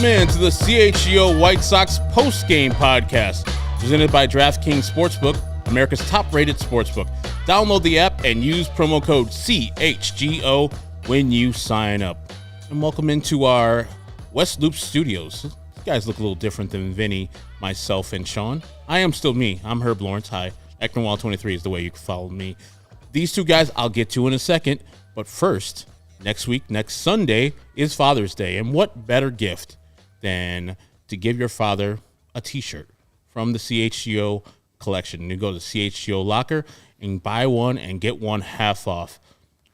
Welcome in to the CHGO White Sox Postgame Podcast, presented by DraftKings Sportsbook, America's top-rated sportsbook. Download the app and use promo code CHGO when you sign up. And welcome into our West Loop Studios. You guys look a little different than Vinny, myself, and Sean. I am still me. I'm Herb Lawrence. Hi. Eckmanwall23 is the way you can follow me. These two guys I'll get to in a second, but first, next Sunday, is Father's Day, and what better gift than to give your father a t-shirt from the CHGO collection. You go to the CHGO locker and buy one and get one half off.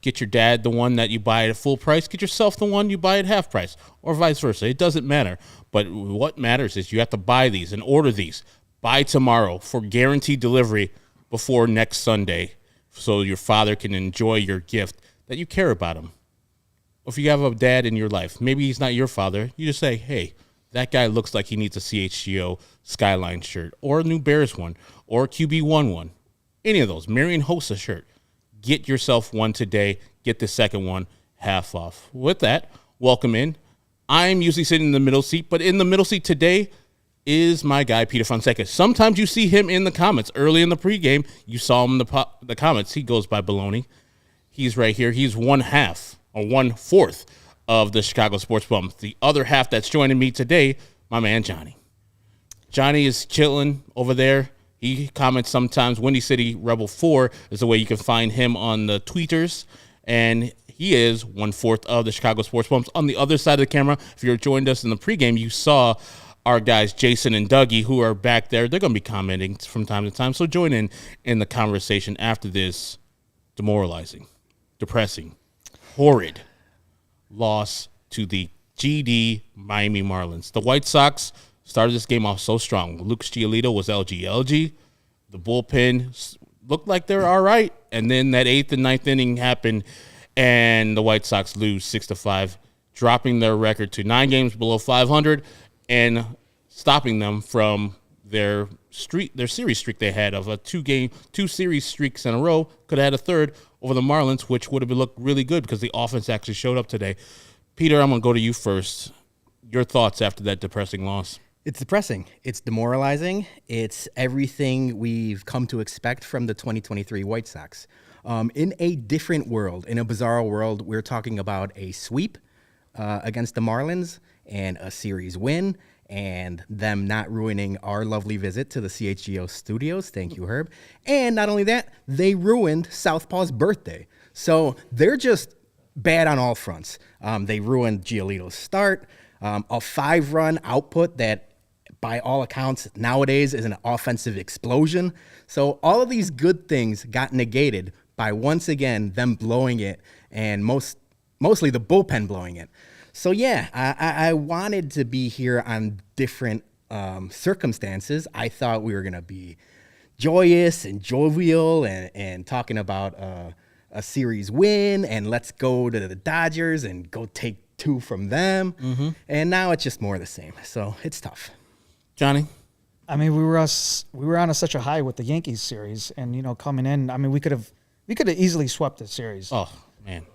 Get your dad the one that you buy at full price. Get yourself the one you buy at half price, or vice versa. It doesn't matter. But what matters is you have to buy these and order these by tomorrow for guaranteed delivery before next Sunday, so your father can enjoy your gift that you care about him. If you have a dad in your life, maybe he's not your father, you just say, hey, that guy looks like he needs a CHGO Skyline shirt, or a new Bears one, or a QB1 one. Any of those. Marion Hossa shirt. Get yourself one today. Get the second one half off. With that, welcome in. I'm usually sitting in the middle seat, but in the middle seat today is my guy, Peter Fonseca. Sometimes you see him in the comments. Early in the pregame, you saw him in the comments. He goes by Baloney. He's right here. He's 1/4 of the Chicago Sports Bum. The other half that's joining me today, my man Johnny. Johnny is chilling over there. He comments sometimes. Windy City Rebel 4 is the way you can find him on the tweeters. And he is 1/4 of the Chicago Sports Bums. On the other side of the camera, if you joined us in the pregame, you saw our guys Jason and Dougie, who are back there. They're going to be commenting from time to time. So join in the conversation after this demoralizing, depressing, horrid loss to the GD Miami Marlins. The White Sox started this game off so strong. Lucas Giolito was LG. The bullpen looked like they're all right. And then that 8th and 9th inning happened, and the White Sox lose 6-5, dropping their record to 9 games below 500 and stopping them from their series streak they had of a 2 series streaks in a row. Could have had a third over the Marlins, which would have looked really good because the offense actually showed up today. Peter, I'm going to go to you first. Your thoughts after that depressing loss? It's depressing. It's demoralizing. It's everything we've come to expect from the 2023 White Sox. In a different world, in a bizarre world, we're talking about a sweep against the Marlins and a series win, and them not ruining our lovely visit to the CHGO studios. Thank you, Herb. And not only that, they ruined Southpaw's birthday. So they're just bad on all fronts. They ruined Giolito's start, a 5-run output that, by all accounts, nowadays is an offensive explosion. So all of these good things got negated by, once again, them blowing it, and mostly the bullpen blowing it. So, yeah, I wanted to be here on different circumstances. I thought we were going to be joyous and jovial and talking about a series win, and let's go to the Dodgers and go take 2 from them. Mm-hmm. And now it's just more of the same. So it's tough. Johnny? I mean, we were on such a high with the Yankees series, and, coming in, I mean, we could have easily swept the series. Oh, man.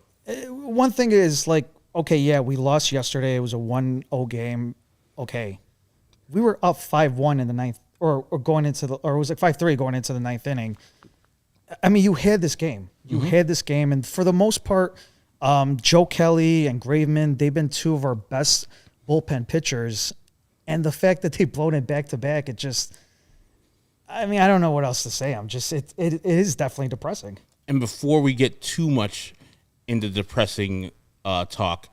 One thing is, like, okay, yeah, we lost yesterday. It was a 1-0 game. Okay. We were up 5-1 in the ninth, or going into the, or was it 5-3 going into the 9th inning? I mean, you had this game. Had this game, and for the most part, Joe Kelly and Graveman, they've been 2 of our best bullpen pitchers, and the fact that they've blown it back-to-back, it just, I mean, I don't know what else to say. It is definitely depressing. And before we get too much into depressing talk,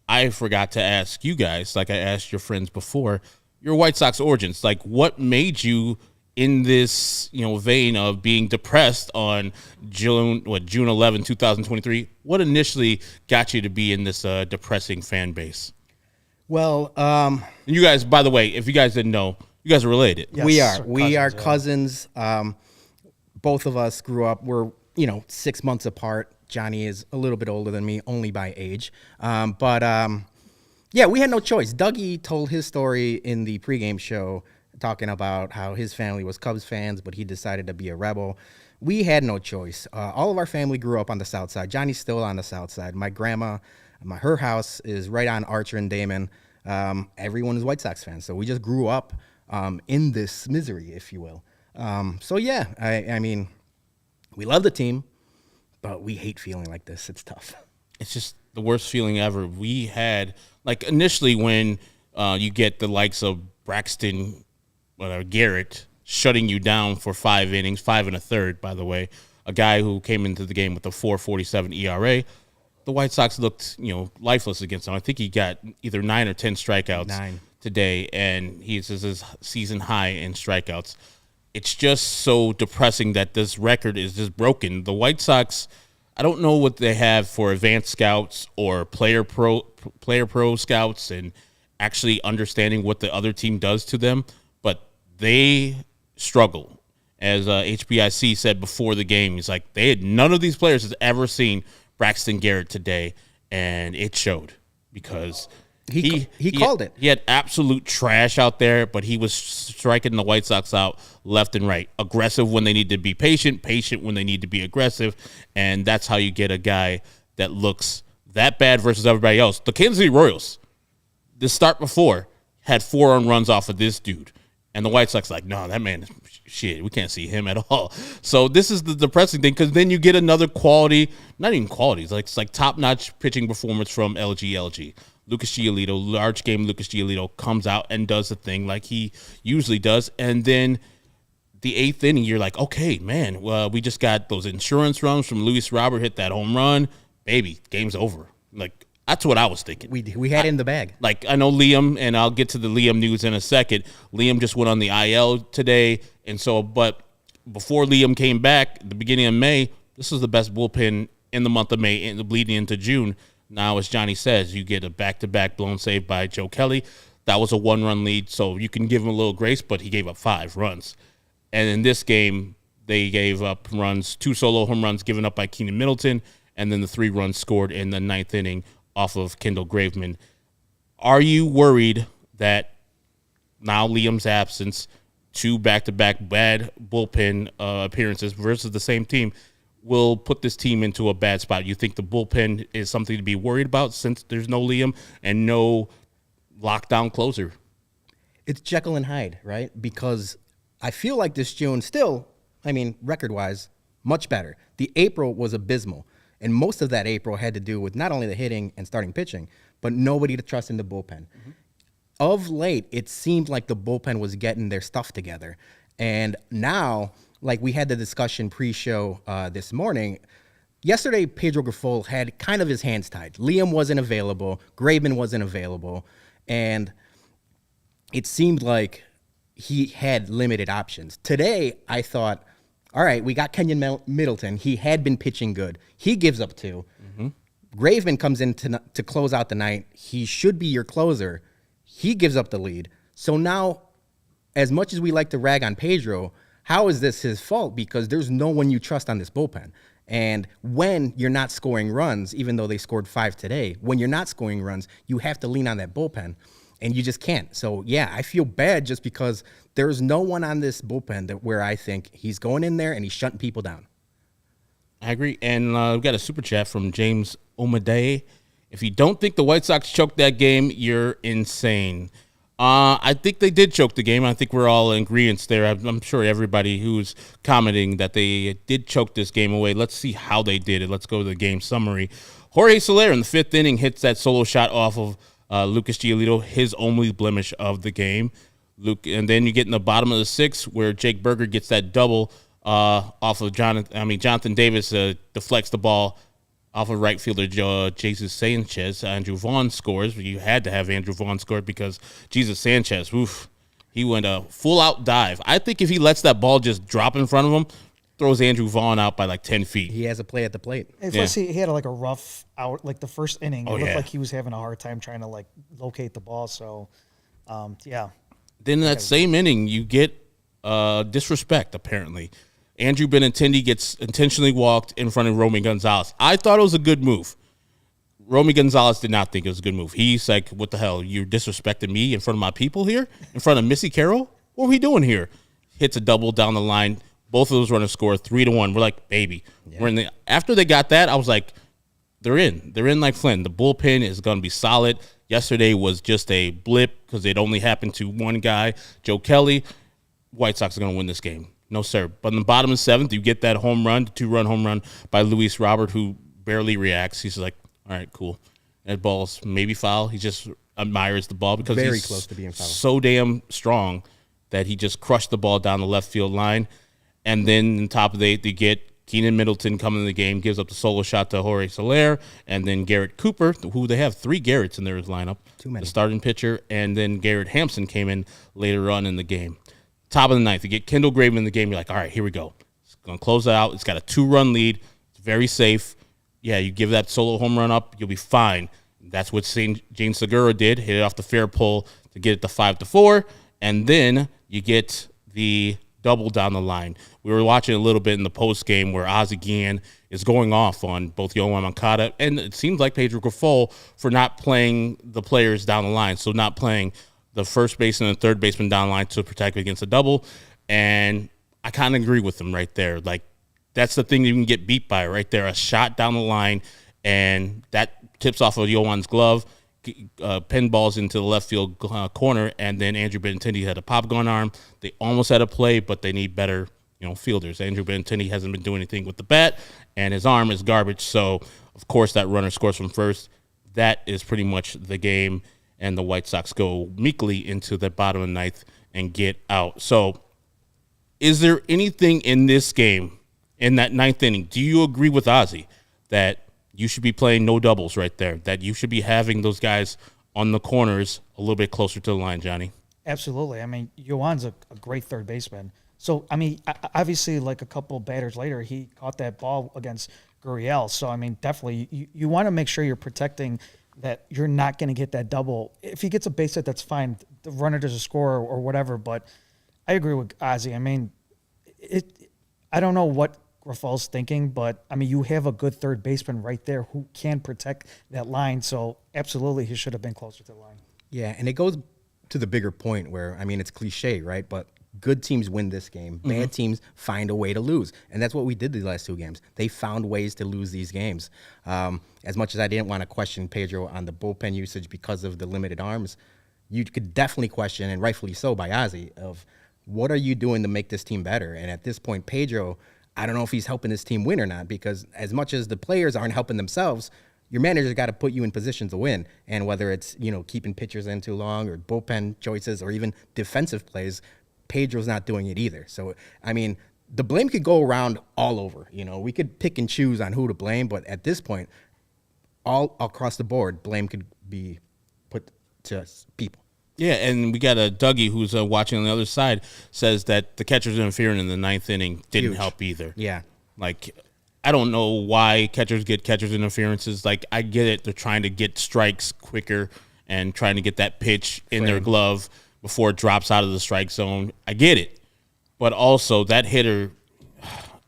I forgot to ask you guys, like I asked your friends before, your White Sox origins. Like, what made you in this, vein of being depressed on June 11, 2023? What initially got you to be in this depressing fan base? Well, you guys, by the way, if you guys didn't know, you guys are related. Yes, we are cousins. Both of us grew up. We're 6 months apart. Johnny is a little bit older than me, only by age. Yeah, we had no choice. Dougie told his story in the pregame show, talking about how his family was Cubs fans, but he decided to be a Rebel. We had no choice. All of our family grew up on the south side. Johnny's still on the south side. My grandma, her house is right on Archer and Damon. everyone is White Sox fans. So we just grew up in this misery, if you will. I mean, we love the team, but we hate feeling like this. It's tough. It's just the worst feeling ever. We had, like, initially when you get the likes of Braxton, Garrett shutting you down for 5 innings, 5 1/3, by the way, a guy who came into the game with a 4.47 ERA. The White Sox looked, lifeless against him. I think he got either 9 or 10 strikeouts today, and he's his season high in strikeouts. It's just so depressing that this record is just broken. The White Sox, I don't know what they have for advanced scouts or player pro scouts and actually understanding what the other team does to them, but they struggle. As HBIC said before the game, he's like, none of these players has ever seen Braxton Garrett today, and it showed because he called it. He had absolute trash out there, but he was striking the White Sox out left and right. Aggressive when they need to be patient when they need to be aggressive, and that's how you get a guy that looks that bad versus everybody else. The Kansas City Royals, the start before, had 4 earned runs off of this dude, and the White Sox like, no, that man, shit, we can't see him at all. So this is the depressing thing, because then you get another quality, not even quality, it's like top-notch pitching performance from LG. Lucas Giolito, large game Lucas Giolito, comes out and does the thing like he usually does. And then the 8th inning, you're like, okay, man, well, we just got those insurance runs from Luis Robert, hit that home run. Baby, game's over. Like, that's what I was thinking. We had it in the bag. Like, I know Liam, and I'll get to the Liam news in a second. Liam just went on the IL today. And so, but before Liam came back at the beginning of May, this was the best bullpen in the month of May and bleeding into June. Now, as Johnny says, you get a back-to-back blown save by Joe Kelly. That was a 1-run lead, so you can give him a little grace, but he gave up 5 runs. And in this game, they gave up runs, 2 solo home runs given up by Keynan Middleton, and then the 3 runs scored in the 9th inning off of Kendall Graveman. Are you worried that now Liam's absence, 2 back-to-back bad bullpen appearances versus the same team, will put this team into a bad spot? You think the bullpen is something to be worried about since there's no Liam and no lockdown closer? It's Jekyll and Hyde, right? Because I feel like this June still, record-wise, much better. The April was abysmal, and most of that April had to do with not only the hitting and starting pitching, but nobody to trust in the bullpen. Mm-hmm. Of late, it seemed like the bullpen was getting their stuff together, and now, like we had the discussion pre-show this morning, yesterday Pedro Grifol had kind of his hands tied. Liam wasn't available, Graveman wasn't available, and it seemed like he had limited options. Today, I thought, all right, we got Kenyon Middleton. He had been pitching good. He gives up 2. Mm-hmm. Graveman comes in to close out the night. He should be your closer. He gives up the lead. So now, as much as we like to rag on Pedro, how is this his fault? Because there's no one you trust on this bullpen. And when you're not scoring runs, even though they scored 5 today, when you're not scoring runs, you have to lean on that bullpen, and you just can't. So, yeah, I feel bad just because there's no one on this bullpen where I think he's going in there and he's shutting people down. I agree. And we've got a super chat from James Omadei. If you don't think the White Sox choked that game, you're insane. I think they did choke the game. I think we're all in agreement there. I'm sure everybody who's commenting that they did choke this game away. Let's see how they did it. Let's go to the game summary. Jorge Soler in the 5th inning hits that solo shot off of Lucas Giolito, his only blemish of the game. And then you get in the bottom of the 6th where Jake Berger gets that double off of Jonathan Davis deflects the ball off of right fielder Jesus Sanchez. Andrew Vaughn scores. You had to have Andrew Vaughn score because Jesus Sanchez, he went a full-out dive. I think if he lets that ball just drop in front of him, throws Andrew Vaughn out by like 10 feet. He has a play at the plate. And plus, he had like a rough out, like the first inning. It looked like he was having a hard time trying to like locate the ball. So, yeah. Then in that same inning, you get disrespect, apparently. Andrew Benintendi gets intentionally walked in front of Romy Gonzalez. I thought it was a good move. Romy Gonzalez did not think it was a good move. He's like, what the hell? You're disrespecting me in front of my people here? In front of Missy Carroll? What are we doing here? Hits a double down the line. Both of those runners score 3-1. We're like, baby. Yeah. After they got that, I was like, they're in. They're in like Flynn. The bullpen is going to be solid. Yesterday was just a blip because it only happened to one guy, Joe Kelly. White Sox are going to win this game. No, sir. But in the bottom of the seventh, you get that home run, the 2-run home run by Luis Robert, who barely reacts. He's like, all right, cool. That ball's maybe foul. He just admires the ball because Very he's close to being foul. So damn strong that he just crushed the ball down the left field line. And then on top of the 8th, you get Keynan Middleton coming in the game, gives up the solo shot to Jorge Soler, and then Garrett Cooper, who they have 3 Garretts in their lineup, Too many. the starting pitcher, and then Garrett Hampson came in later on in the game. Top of the 9th, you get Kendall Graveman in the game. You're like, all right, here we go. It's going to close it out. It's got a 2-run lead. It's very safe. Yeah, you give that solo home run up, you'll be fine. That's what Jane Segura did, hit it off the fair pole to get it to 5-4, and then you get the double down the line. We were watching a little bit in the post game where Ozzie Guillen is going off on both Yoan Moncada and it seems like Pedro Grifol for not playing the players down the line, so not playing the first baseman and third baseman down the line to protect against a double. And I kind of agree with him right there. Like, that's the thing you can get beat by right there, a shot down the line, and that tips off of Yoan's glove, pinballs into the left field corner, and then Andrew Benintendi had a pop gun arm. They almost had a play, but they need better, fielders. Andrew Benintendi hasn't been doing anything with the bat, and his arm is garbage. So, of course, that runner scores from first. That is pretty much the game, and the White Sox go meekly into the bottom of the 9th and get out. So, is there anything in this game, in that 9th inning, do you agree with Ozzie that you should be playing no doubles right there, that you should be having those guys on the corners a little bit closer to the line, Johnny? Absolutely. I mean, Yoan's a great third baseman. So, I mean, obviously, like a couple batters later, he caught that ball against Gurriel. So, I mean, definitely, you want to make sure you're protecting that you're not going to get that double. If he gets a base hit, that's fine. The runner doesn't score or whatever. But I agree with Ozzie. I mean, I don't know what Grifol's thinking, but I mean, you have a good third baseman right there who can protect that line. So absolutely, he should have been closer to the line. Yeah, and it goes to the bigger point where, I mean, it's cliche, right? But good teams win this game. Bad teams find a way to lose. And that's what we did these last 2 games. They found ways to lose these games. As much as I didn't want to question Pedro on the bullpen usage because of the limited arms, you could definitely question, and rightfully so by Ozzie, of what are you doing to make this team better? And at this point, Pedro, I don't know if he's helping this team win or not, because as much as the players aren't helping themselves, your manager's got to put you in position to win. And whether it's, keeping pitchers in too long or bullpen choices or even defensive plays, Pedro's not doing it either. So, I mean, the blame could go around all over. We could pick and choose on who to blame, but at this point, all across the board, blame could be put to people. Yeah, and we got a Dougie who's watching on the other side, says that the catcher's interfering in the 9th inning didn't help either. Yeah. Like, I don't know why catchers get catcher's interferences. Like, I get it. They're trying to get strikes quicker and trying to get that pitch in their glove before it drops out of the strike zone. I get it. But also, that hitter,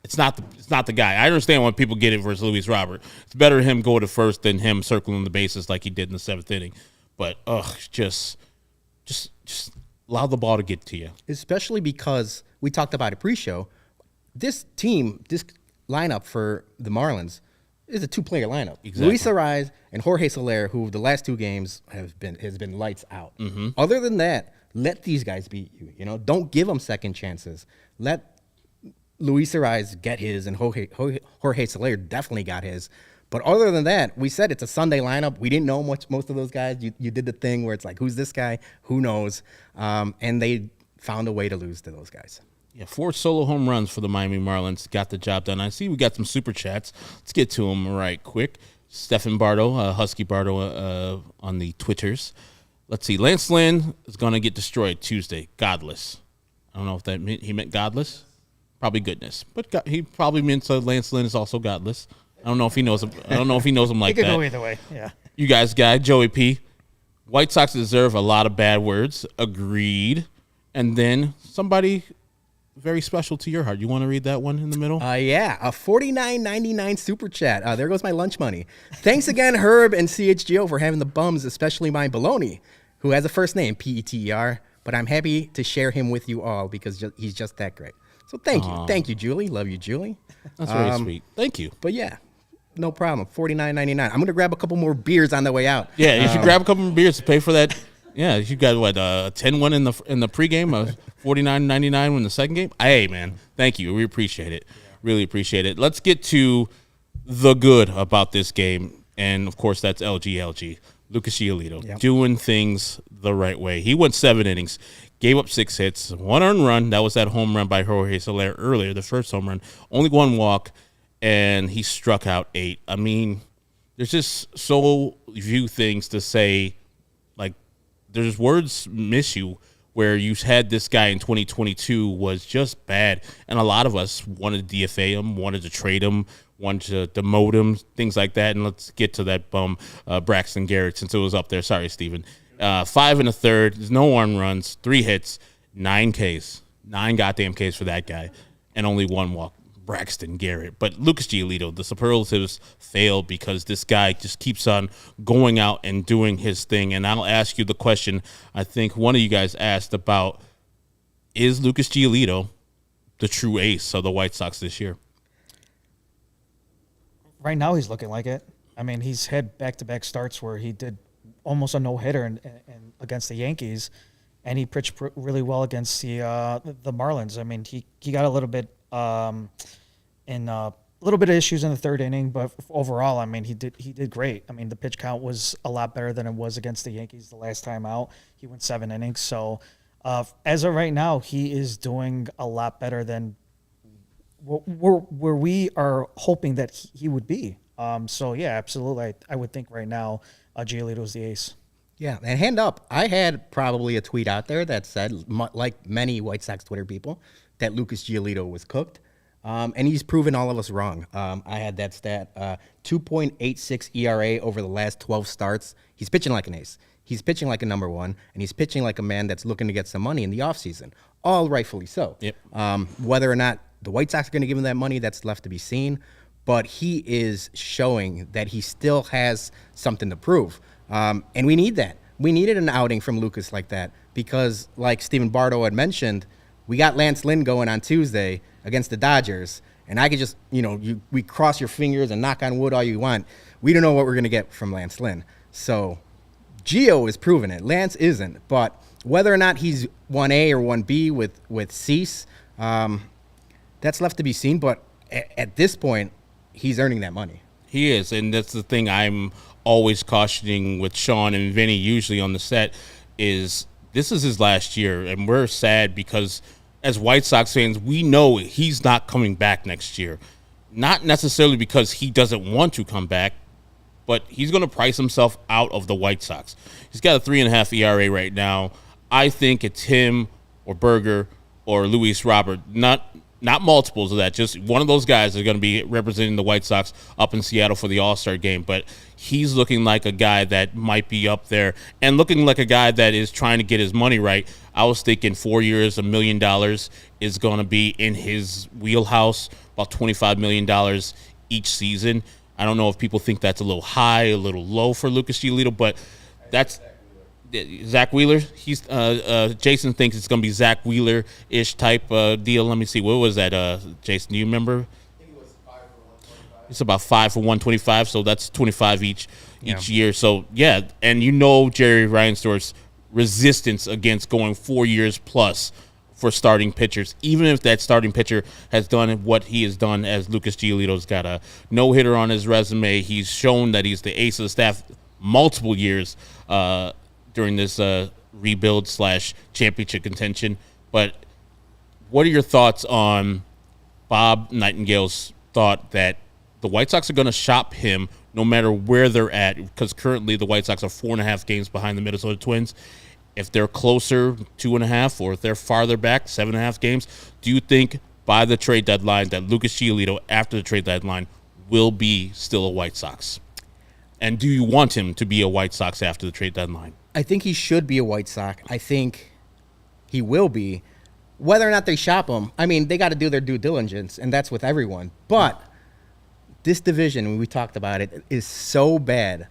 it's not the guy. I understand when people get it versus Luis Robert. It's better him go to first than him circling the bases like he did in the 7th inning. But, just allow the ball to get to you. Especially because we talked about it pre-show. This team, this lineup for the Marlins is a 2-player lineup. Exactly. Luis Arraez and Jorge Soler, who the last 2 games has been lights out. Other than that, let these guys beat you. Don't give them second chances. Let Luis Arraez get his, and Jorge Soler definitely got his. But other than that, we said it's a Sunday lineup. We didn't know most of those guys. You did the thing where it's like, who's this guy? Who knows? And they found a way to lose to those guys. Yeah, 4 solo home runs for the Miami Marlins. Got the job done. I see we got some super chats. Let's get to them right quick. Stefan Bardo, Husky Bardo on the Twitters. Let's see. Lance Lynn is going to get destroyed Tuesday. Godless. I don't know if he meant godless. Probably goodness. But he probably meant Lance Lynn is also godless. I don't know if he knows him. I don't know if he knows him like that. It that. could go either way. Yeah. You guys, Joey P. White Sox deserve a lot of bad words. Agreed. And then somebody very special to your heart. You want to read that one in the middle? Yeah, a $49.99 super chat. There goes my lunch money. Thanks again, Herb and CHGO, for having the bums, especially my Baloney, who has a first name, Peter. But I'm happy to share him with you all because he's just that great. So thank you. Thank you, Julie. Love you, Julie. That's very sweet. Thank you. But yeah, No problem. $49.99. I'm gonna grab a couple more beers on the way out. Yeah, you should grab a couple more beers to pay for that. Yeah, you got what a 10-1 in the pregame, $49.99 in the second game. Hey, man, thank you. We appreciate it. Really appreciate it. Let's get to the good about this game, and of course that's LG. Lucas Giolito doing things the right way. He went 7 innings, gave up 6 hits, 1 earned run. That was that home run by Jorge Soler earlier, the first home run. Only 1 walk, and he struck out 8. I mean, there's just so few things to say. Like, there's words miss you where you had this guy in 2022 was just bad, and a lot of us wanted to DFA him, wanted to trade him, wanted to demote him, things like that. And let's get to that bum, Braxton Garrett, since it was up there. Sorry, Steven. 5 1/3. There's no earned runs, 3 hits, 9 Ks. 9 goddamn Ks for that guy, and only 1 walk. Braxton Garrett. But Lucas Giolito, the superlatives fail because this guy just keeps on going out and doing his thing. And I'll ask you the question I think one of you guys asked about, is Lucas Giolito the true ace of the White Sox this year? Right now he's looking like it. I mean, he's had back-to-back starts where he did almost a no-hitter and against the Yankees, and he pitched really well against the Marlins. I mean, he got a little bit of issues in the third inning, but overall, I mean, he did great. I mean, the pitch count was a lot better than it was against the Yankees the last time out. He went 7 innings. So as of right now, he is doing a lot better than where we are hoping that he would be. So yeah, absolutely. I would think right now, Giolito is the ace. Yeah, and hand up, I had probably a tweet out there that said, like many White Sox Twitter people, that Lucas Giolito was cooked. And he's proven all of us wrong. I had that stat, 2.86 ERA over the last 12 starts. He's pitching like an ace. He's pitching like a number 1, and he's pitching like a man that's looking to get some money in the offseason. All rightfully so. Yep. Whether or not the White Sox are going to give him that money, that's left to be seen. But he is showing that he still has something to prove. And we need that. We needed an outing from Lucas like that because, like Stephen Bardo had mentioned, we got Lance Lynn going on Tuesday against the Dodgers, and I could just, we cross your fingers and knock on wood all you want. We don't know what we're going to get from Lance Lynn. So Gio is proving it. Lance isn't. But whether or not he's 1A or 1B with Cease, that's left to be seen. But at this point, he's earning that money. He is, and that's the thing I'm always cautioning with Sean and Vinny usually on the set is this is his last year, and we're sad because as White Sox fans, we know he's not coming back next year. Not necessarily because he doesn't want to come back, but he's going to price himself out of the White Sox. He's got a 3.5 ERA right now. I think it's him or Berger or Luis Robert, not multiples of that. Just one of those guys is going to be representing the White Sox up in Seattle for the All-Star game. But he's looking like a guy that might be up there and looking like a guy that is trying to get his money right. I was thinking 4 years, $1 million is going to be in his wheelhouse, about $25 million each season. I don't know if people think that's a little high, a little low for Lucas Giolito, but that's Zach Wheeler. He's Jason thinks it's going to be Zach Wheeler-ish type deal. Let me see. What was that, Jason? Do you remember? I think it was 5 for 125. It's about 5 for 125, so that's 25 each year. So, yeah, and Jerry Reinsdorf's resistance against going 4 years plus for starting pitchers, even if that starting pitcher has done what he has done, as Lucas Giolito's got a no-hitter on his resume. He's shown that he's the ace of the staff multiple years during this rebuild / championship contention. But what are your thoughts on Bob Nightingale's thought that the White Sox are going to shop him no matter where they're at? Because currently the White Sox are 4.5 games behind the Minnesota Twins. If they're closer, 2.5, or if they're farther back, 7.5 games, do you think by the trade deadline that Lucas Giolito, after the trade deadline, will be still a White Sox? And do you want him to be a White Sox after the trade deadline? I think he should be a White Sox. I think he will be. Whether or not they shop him, I mean, they got to do their due diligence, and that's with everyone. But this division, when we talked about it, is so bad.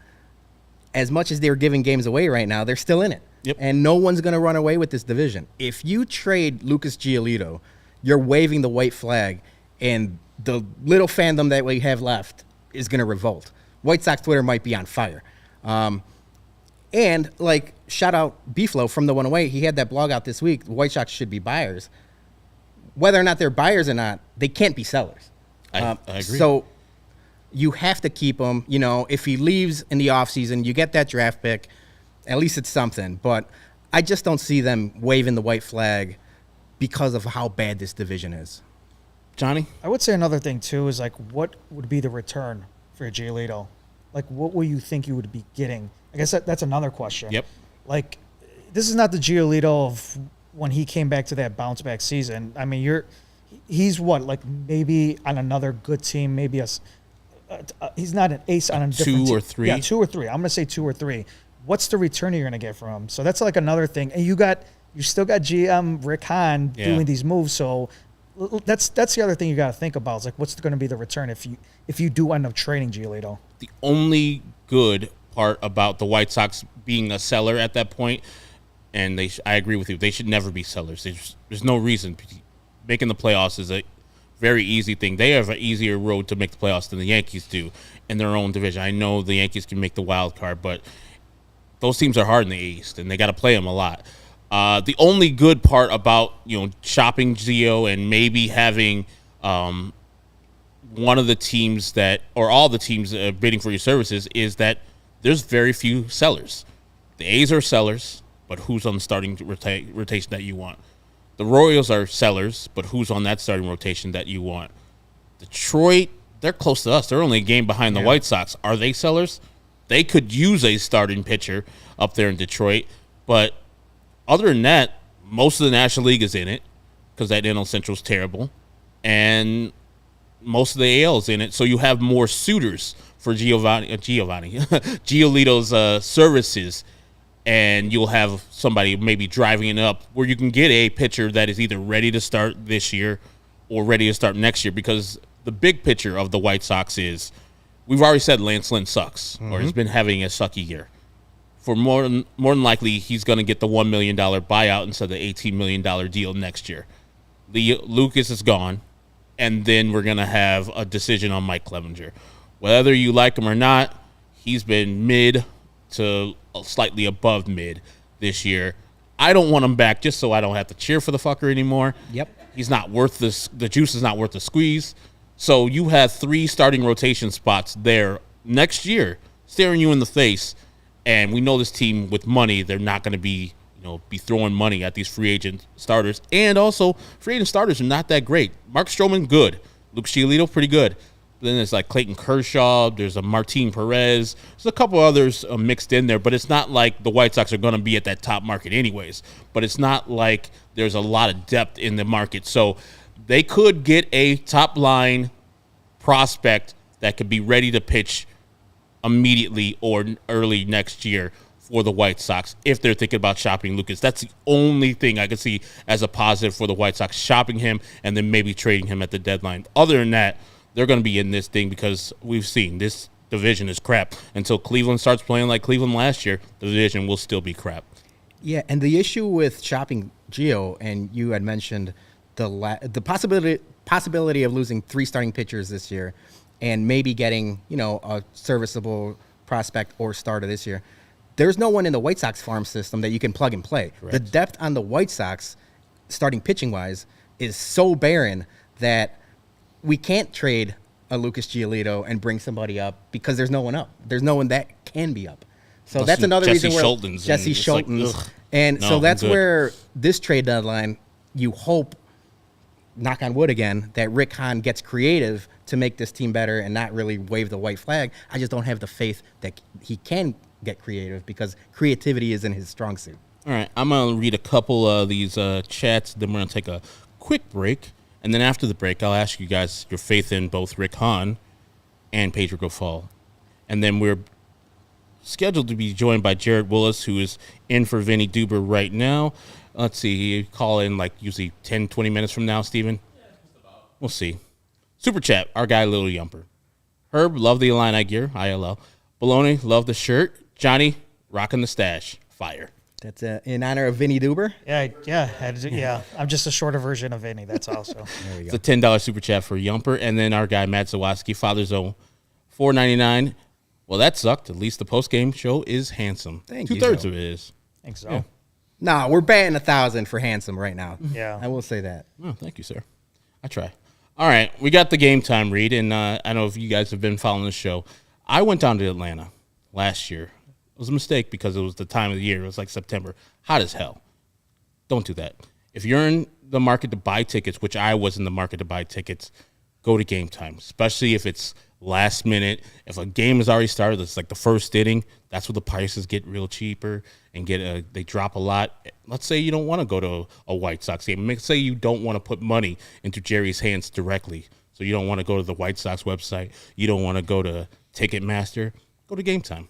As much as they're giving games away right now, they're still in it. Yep. And no one's going to run away with this division. If you trade Lucas Giolito, you're waving the white flag, and the little fandom that we have left is going to revolt. White Sox Twitter might be on fire. And, like, shout out Beeflo from the 108. He had that blog out this week. The White Sox should be buyers. Whether or not they're buyers or not, they can't be sellers. I agree. So you have to keep him. You know, if he leaves in the offseason, you get that draft pick. At least it's something. But I just don't see them waving the white flag because of how bad this division is. Johnny? I would say another thing, too, is, like, what would be the return for Giolito? Like, what will you think you would be getting? I guess that's another question. Yep. Like, this is not the Giolito of when he came back to that bounce-back season. I mean, he's what, like, maybe on another good team, maybe he's not an ace on a different 2 or team. 3? Yeah, 2 or 3. I'm going to say 2 or 3. What's the return you're going to get from him? So that's, like, another thing. And you still got GM Rick Hahn doing these moves, so that's the other thing you got to think about. Is like, what's going to be the return if you do end up trading Giolito? The only good part about the White Sox being a seller at that point, and I agree with you, they should never be sellers. There's no reason. Making the playoffs is a very easy thing. They have an easier road to make the playoffs than the Yankees do in their own division. I know the Yankees can make the wild card, but those teams are hard in the East, and they got to play them a lot. The only good part about, shopping Gio and maybe having one of the teams or all the teams bidding for your services is that there's very few sellers. The A's are sellers, but who's on the starting rotation that you want? The Royals are sellers, but who's on that starting rotation that you want? Detroit, they're close to us. They're only a game behind the White Sox. Are they sellers? They could use a starting pitcher up there in Detroit, but other than that, most of the National League is in it because that NL Central is terrible, and most of the AL is in it. So you have more suitors for Giolito's services, and you'll have somebody maybe driving it up where you can get a pitcher that is either ready to start this year or ready to start next year. Because the big picture of the White Sox is, we've already said Lance Lynn sucks, or has been having a sucky year. For more than likely, he's going to get the $1 million buyout instead of the $18 million deal next year. Lucas is gone, and then we're going to have a decision on Mike Clevenger. Whether you like him or not, he's been mid to slightly above mid this year. I don't want him back just so I don't have to cheer for the fucker anymore. Yep. He's not worth this. The juice is not worth the squeeze. So you have 3 starting rotation spots there next year staring you in the face. And we know this team with money, they're not going to be throwing money at these free agent starters. And also, free agent starters are not that great. Mark Stroman, good. Luke Giolito, pretty good. Then there's like Clayton Kershaw. There's a Martin Perez. There's a couple others mixed in there, but it's not like the White Sox are going to be at that top market anyways. But it's not like there's a lot of depth in the market. So they could get a top-line prospect that could be ready to pitch immediately or early next year for the White Sox if they're thinking about shopping Lucas. That's the only thing I could see as a positive for the White Sox, shopping him and then maybe trading him at the deadline. Other than that, they're going to be in this thing because we've seen this division is crap. Until Cleveland starts playing like Cleveland last year, the division will still be crap. Yeah, and the issue with shopping Gio, and you had mentioned the possibility of losing 3 starting pitchers this year and maybe getting, a serviceable prospect or starter this year. There's no one in the White Sox farm system that you can plug and play. Correct. The depth on the White Sox, starting pitching-wise, is so barren that we can't trade a Lucas Giolito and bring somebody up because there's no one up. There's no one that can be up. So that's another reason where Jesse Schultens. So that's where this trade deadline, you hope, knock on wood again, that Rick Hahn gets creative to make this team better and not really wave the white flag. I just don't have the faith that he can get creative because creativity isn't his strong suit. All right, I'm going to read a couple of these chats, then we're going to take a quick break. And then after the break, I'll ask you guys your faith in both Rick Hahn and Pedro Grifol. And then we're scheduled to be joined by Jared Willis, who is in for Vinny Duber right now. Let's see, you call in like usually 10, 20 minutes from now, Steven? Yeah, just about. We'll see. Super chat, our guy Little Yumper. Herb, love the Illini gear, ILL. Baloney, love the shirt. Johnny, rocking the stash, fire. That's in honor of Vinny Duber? Yeah. I'm just a shorter version of Vinny, that's also. There we go. It's a $10 super chat for Yumper. And then our guy Matt Zawaski, Father Zone $4.99. Well, that sucked. At least the post-game show is handsome. Thank you, 2/3 Joe. of it is. I think so. Yeah. Nah, we're batting 1,000 for handsome right now. Yeah. I will say that. Oh, thank you, sir. I try. All right, we got the game time read, and I don't know if you guys have been following the show. I went down to Atlanta last year. It was a mistake because it was the time of the year. It was like September. Hot as hell. Don't do that. If you're in the market to buy tickets, which I was in the market to buy tickets, go to game time, especially if it's last minute. If a game has already started, it's like the first inning, that's where the prices get real cheaper and they drop a lot. Let's say you don't want to go to a White Sox game. Let's say you don't want to put money into Jerry's hands directly. So you don't want to go to the White Sox website. You don't want to go to Ticketmaster. Go to game time.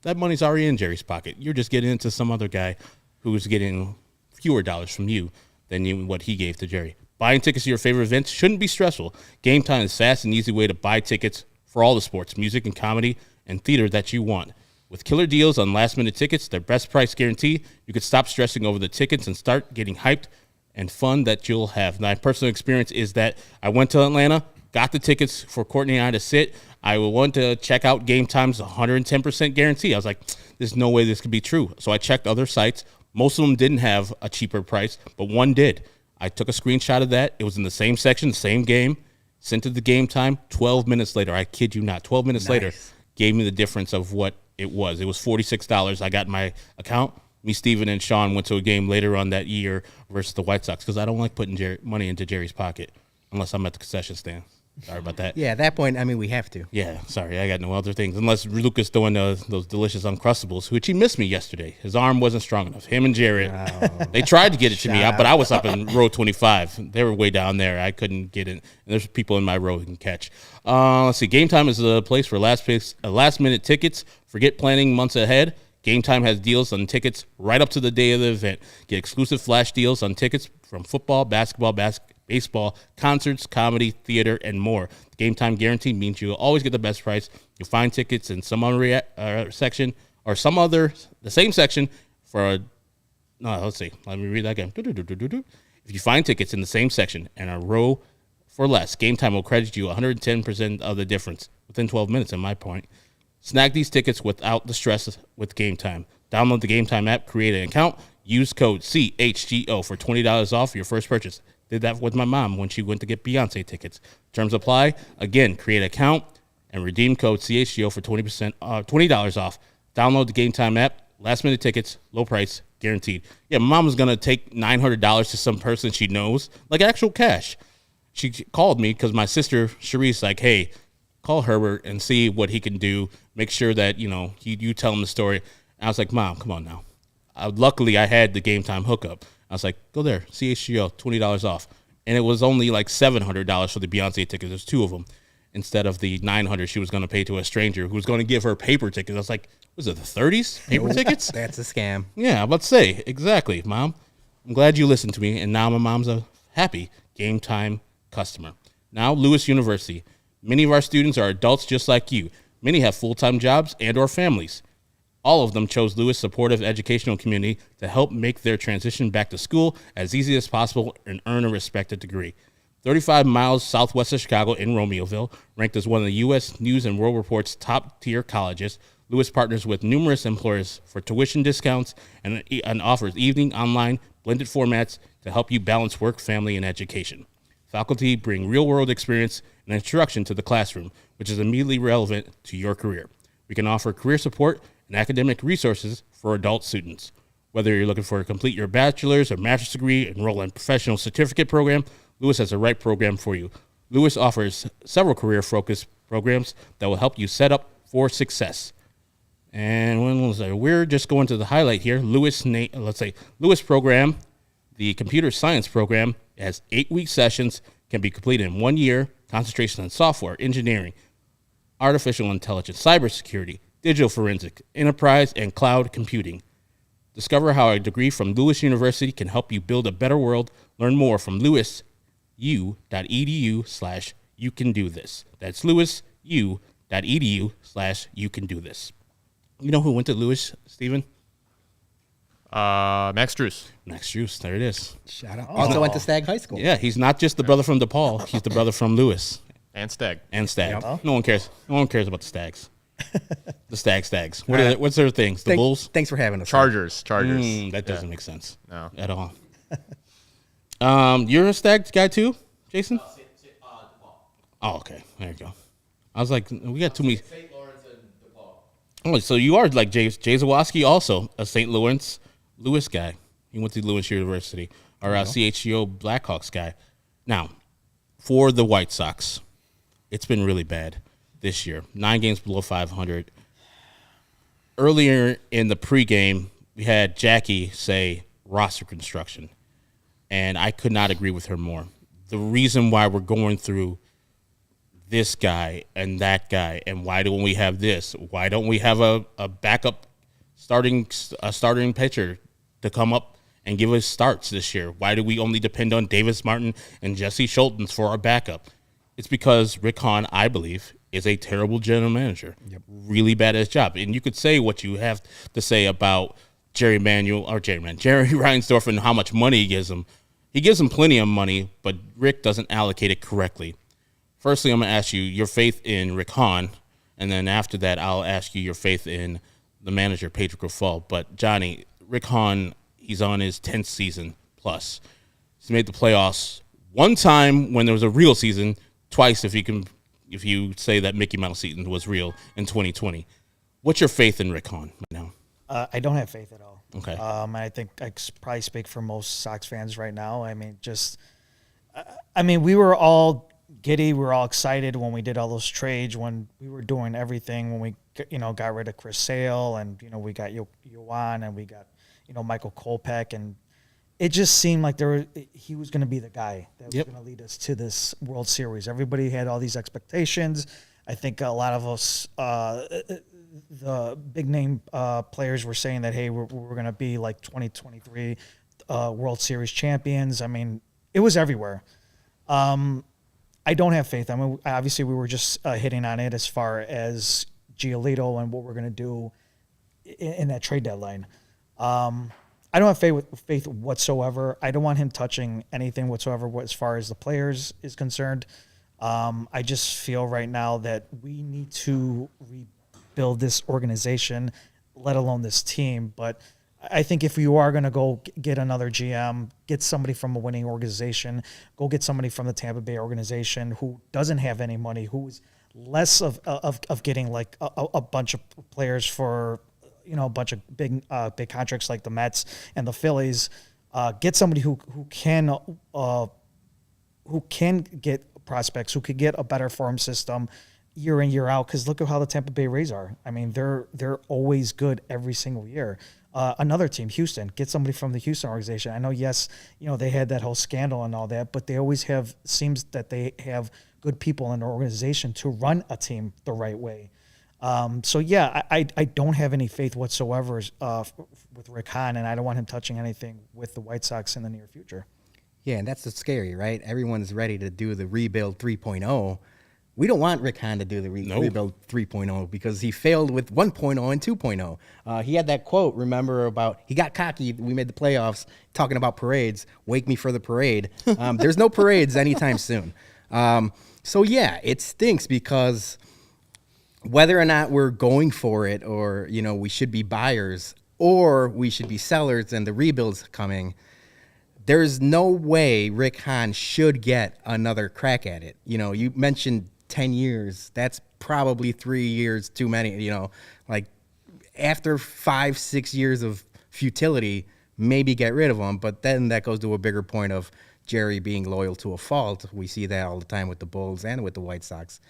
That money's already in Jerry's pocket. You're just getting into some other guy who's getting fewer dollars from you than what he gave to Jerry. Buying tickets to your favorite events shouldn't be stressful. Game time is a fast and easy way to buy tickets for all the sports, music, and comedy, and theater that you want. With killer deals on last-minute tickets, their best price guarantee, you can stop stressing over the tickets and start getting hyped and fun that you'll have. My personal experience is that I went to Atlanta, got the tickets for Courtney and I to sit. I went to check out game time's 110% guarantee. I was like, there's no way this could be true. So I checked other sites. Most of them didn't have a cheaper price, but one did. I took a screenshot of that. It was in the same section, the same game, sent it to game time. 12 minutes later, I kid you not, 12 minutes later, gave me the difference of what it was. It was $46 I got in my account. Me, Steven, and Sean went to a game later on that year versus the White Sox because I don't like putting money into Jerry's pocket unless I'm at the concession stand. Sorry about that. Yeah, at that point, I mean, we have to. Yeah, sorry, I got no other things. Unless Lucas doing those delicious Uncrustables, which he missed me yesterday. His arm wasn't strong enough. Him and Jared, they tried to get it to me, but I was up in row 25. They were way down there. I couldn't get it. And there's people in my row who can catch. Let's see. Game Time is a place for last-minute tickets. Forget planning months ahead. Game Time has deals on tickets right up to the day of the event. Get exclusive flash deals on tickets from football, basketball, baseball, concerts, comedy, theater, and more. The Game Time guarantee means you'll always get the best price. You'll find tickets in some other section or the same section for let's see. Let me read that again. If you find tickets in the same section and a row for less, Game Time will credit you 110% of the difference within 12 minutes, in my point. Snag these tickets without the stress with Game Time. Download the Game Time app, create an account, use code CHGO for $20 off your first purchase. Did that with my mom when she went to get Beyonce tickets. Terms apply. Again, create an account and redeem code CHGO for $20 off. Download the Game Time app. Last minute tickets, low price, guaranteed. Yeah, my mom was gonna take $900 to some person she knows, like actual cash. She called me because my sister Sharice like, hey, call Herbert and see what he can do. Make sure that you tell him the story. And I was like, Mom, come on now. Luckily, I had the Game Time hookup. I was like, go there, CHGO, $20 off. And it was only like $700 for the Beyonce tickets. There's two of them instead of the $900 she was going to pay to a stranger who was going to give her paper tickets. I was like, was it the 30s paper tickets? That's a scam. Yeah, I'm about to say, exactly, Mom. I'm glad you listened to me, and now my mom's a happy Game Time customer. Now, Lewis University. Many of our students are adults just like you. Many have full-time jobs and or families. All of them chose Lewis' supportive educational community to help make their transition back to school as easy as possible and earn a respected degree. 35 miles southwest of Chicago in Romeoville, ranked as one of the U.S. News and World Report's top-tier colleges, Lewis partners with numerous employers for tuition discounts and offers evening, online, blended formats to help you balance work, family, and education. Faculty bring real-world experience and introduction to the classroom, which is immediately relevant to your career. We can offer career support and academic resources for adult students. Whether you're looking to complete your bachelor's or master's degree, enroll in a professional certificate program, Lewis has the right program for you. Lewis offers several career-focused programs that will help you set up for success. And we're just going to the highlight here. Lewis program, the computer science program, has 8-week sessions, can be completed in 1 year, concentration on software, engineering, artificial intelligence, cybersecurity, digital forensic, enterprise, and cloud computing. Discover how a degree from Lewis University can help you build a better world. Learn more from lewisu.edu/you-can-do-this. That's lewisu.edu/you-can-do-this. You know who went to Lewis, Stephen? Max Drews. Max Drews, there it is. Shout out. Also went to Stagg High School. Yeah, he's not just the brother from DePaul. He's the brother from Lewis. And Stag. And Stags. Yep. No one cares. No one cares about the Stags. The Stags. What's their things? The Bulls? Thanks for having us. Chargers. That doesn't make sense. No. At all. You're a Stag guy too, Jason? Oh, okay. There you go. I was like, we got too many. St. Lawrence and DePaul. Oh, so you are like Jay Zawoski, also a St. Louis guy. He went to Lewis University, or a CHGO Blackhawks guy. Now, for the White Sox, it's been really bad this year. 9 games below 500. Earlier in the pregame, we had Jackie say roster construction, and I could not agree with her more. The reason why we're going through this guy and that guy, and why don't we have this? Why don't we have a backup starting pitcher to come up and give us starts this year? Why do we only depend on Davis Martin and Jesse Schultz for our backup? It's because Rick Hahn, I believe, is a terrible general manager. Yep. Really bad at his job. And you could say what you have to say about Jerry Reinsdorf and how much money he gives him. He gives him plenty of money, but Rick doesn't allocate it correctly. Firstly, I'm going to ask you your faith in Rick Hahn, and then after that, I'll ask you your faith in the manager, Pedro Grifol. But, Johnny, Rick Hahn, he's on his 10th season plus. He's made the playoffs one time when there was a real season, twice if you say that Mickey Mouse season was real in 2020. What's your faith in Rick Hahn right now? I don't have faith at all. Okay. I think I probably speak for most Sox fans right now. We were all giddy. We were all excited when we did all those trades, when we were doing everything, when we, got rid of Chris Sale, and, we got Yoan, and we got, Michael Kopech, and it just seemed like he was going to be the guy that was going to lead us to this World Series. Everybody had all these expectations. I think a lot of us, the big name players, were saying that, hey, we're going to be like 2023 World Series champions. I mean, it was everywhere. I don't have faith. I mean, obviously we were just hitting on it as far as Giolito and what we're going to do in that trade deadline. I don't have faith whatsoever. I don't want him touching anything whatsoever as far as the players is concerned. I just feel right now that we need to rebuild this organization, let alone this team. But I think if you are going to go get another GM, get somebody from a winning organization, go get somebody from the Tampa Bay organization who doesn't have any money, who's less of getting like a bunch of players for, a bunch of big contracts like the Mets and the Phillies. Get somebody who can get prospects, who could get a better farm system year in, year out. Because look at how the Tampa Bay Rays are. I mean, they're always good every single year. Another team, Houston, get somebody from the Houston organization. I know, yes, they had that whole scandal and all that, but they always seems that they have good people in their organization to run a team the right way. I don't have any faith whatsoever with Rick Hahn, and I don't want him touching anything with the White Sox in the near future. Yeah, and that's what's scary, right? Everyone's ready to do the rebuild 3.0. We don't want Rick Hahn to do the rebuild 3.0 because he failed with 1.0 and 2.0. He had that quote, remember, about he got cocky. We made the playoffs talking about parades. Wake me for the parade. There's no parades anytime soon. It stinks because whether or not we're going for it or, we should be buyers or we should be sellers and the rebuild's coming, there's no way Rick Hahn should get another crack at it. You mentioned 10 years. That's probably 3 years too many, like after 5-6 years of futility, maybe get rid of him. But then that goes to a bigger point of Jerry being loyal to a fault. We see that all the time with the Bulls and with the White Sox.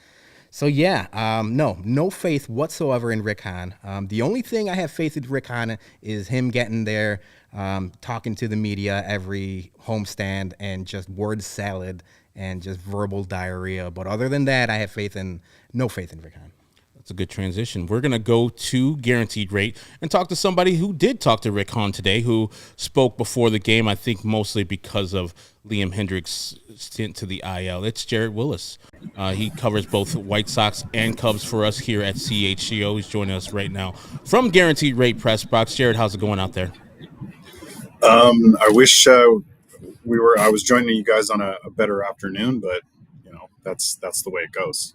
So, no faith whatsoever in Rick Hahn. The only thing I have faith in Rick Hahn is him getting there, talking to the media every homestand and just word salad and just verbal diarrhea. But other than that, I have no faith in Rick Hahn. That's a good transition. We're going to go to Guaranteed Rate and talk to somebody who did talk to Rick Hahn today, who spoke before the game, I think mostly because of Liam Hendriks' stint to the IL. It's Jared Willis. He covers both White Sox and Cubs for us here at CHGO. He's joining us right now from Guaranteed Rate Press Box. Jared, how's it going out there? I wish I was joining you guys on a better afternoon, but that's the way it goes.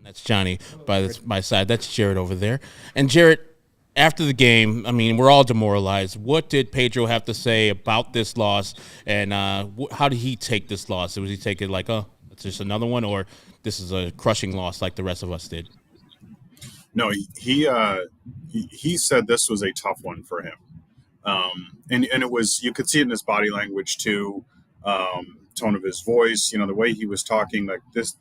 That's Johnny by my side. That's Jarrett over there. And Jarrett, after the game, I mean, we're all demoralized. What did Pedro have to say about this loss, and how did he take this loss? Was he take it like, oh, it's just another one, or this is a crushing loss like the rest of us did? No, he said this was a tough one for him, and it was, you could see it in his body language too, tone of his voice, the way he was talking. Like this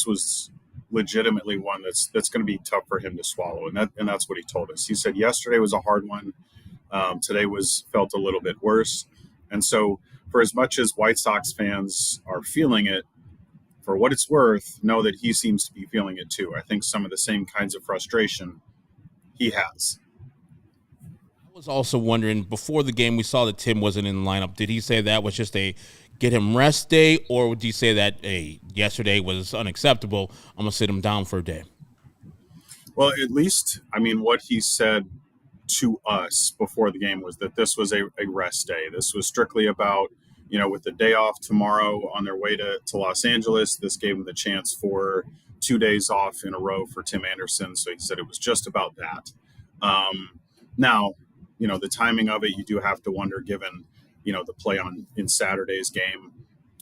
was legitimately one that's going to be tough for him to swallow, and that's what he told us. He said yesterday was a hard one. Today felt a little bit worse, and so for as much as White Sox fans are feeling it, for what it's worth, know that he seems to be feeling it too. I think some of the same kinds of frustration he has. I was also wondering, before the game, we saw that Tim wasn't in the lineup. Did he say that was just a get him rest day, or would he say that, hey, yesterday was unacceptable, I'm going to sit him down for a day? Well, at least, I mean, what he said to us before the game was that this was a rest day. This was strictly about, with the day off tomorrow on their way to Los Angeles, this gave him the chance for 2 days off in a row for Tim Anderson. So he said it was just about that. Now, the timing of it, you do have to wonder, given, the play in Saturday's game.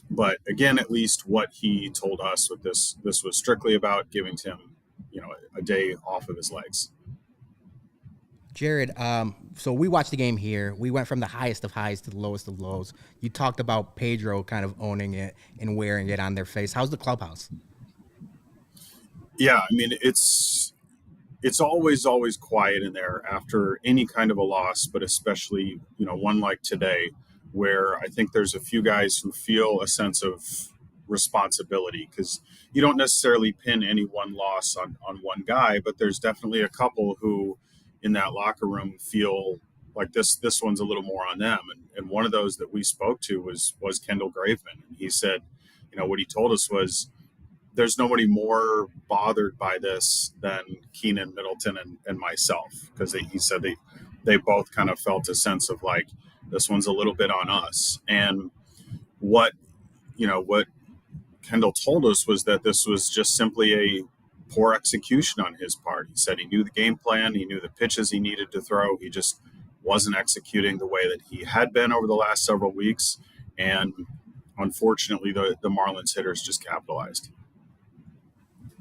But again, at least what he told us with this was strictly about giving Tim, a day off of his legs. Jared, so we watched the game here. We went from the highest of highs to the lowest of lows. You talked about Pedro kind of owning it and wearing it on their face. How's the clubhouse? Yeah, I mean, it's always quiet in there after any kind of a loss, but especially, one like today, where I think there's a few guys who feel a sense of responsibility, because you don't necessarily pin any one loss on one guy, but there's definitely a couple who in that locker room feel like this one's a little more on them. And one of those that we spoke to was Kendall Graveman. And he said, what he told us was, there's nobody more bothered by this than Keynan, Middleton, and myself, because he said they both kind of felt a sense of like, this one's a little bit on us. And what Kendall told us was that this was just simply a poor execution on his part. He said he knew the game plan, he knew the pitches he needed to throw, he just wasn't executing the way that he had been over the last several weeks. And unfortunately, the Marlins hitters just capitalized.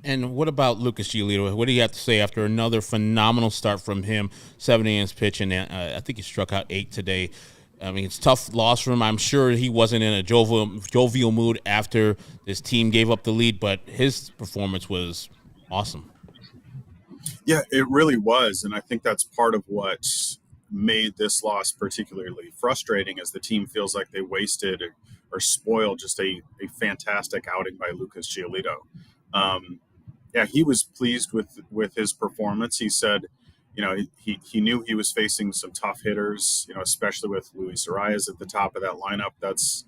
And what about Lucas Giolito? What do you have to say after another phenomenal start from him? 7 innings pitching, and I think he struck out 8 today. I mean, it's a tough loss for him. I'm sure he wasn't in a jovial mood after this team gave up the lead, but his performance was awesome. Yeah, it really was. And I think that's part of what made this loss particularly frustrating, as the team feels like they wasted or spoiled just a fantastic outing by Lucas Giolito. Yeah, he was pleased with his performance. He said, he knew he was facing some tough hitters, especially with Luis Arias at the top of that lineup. That's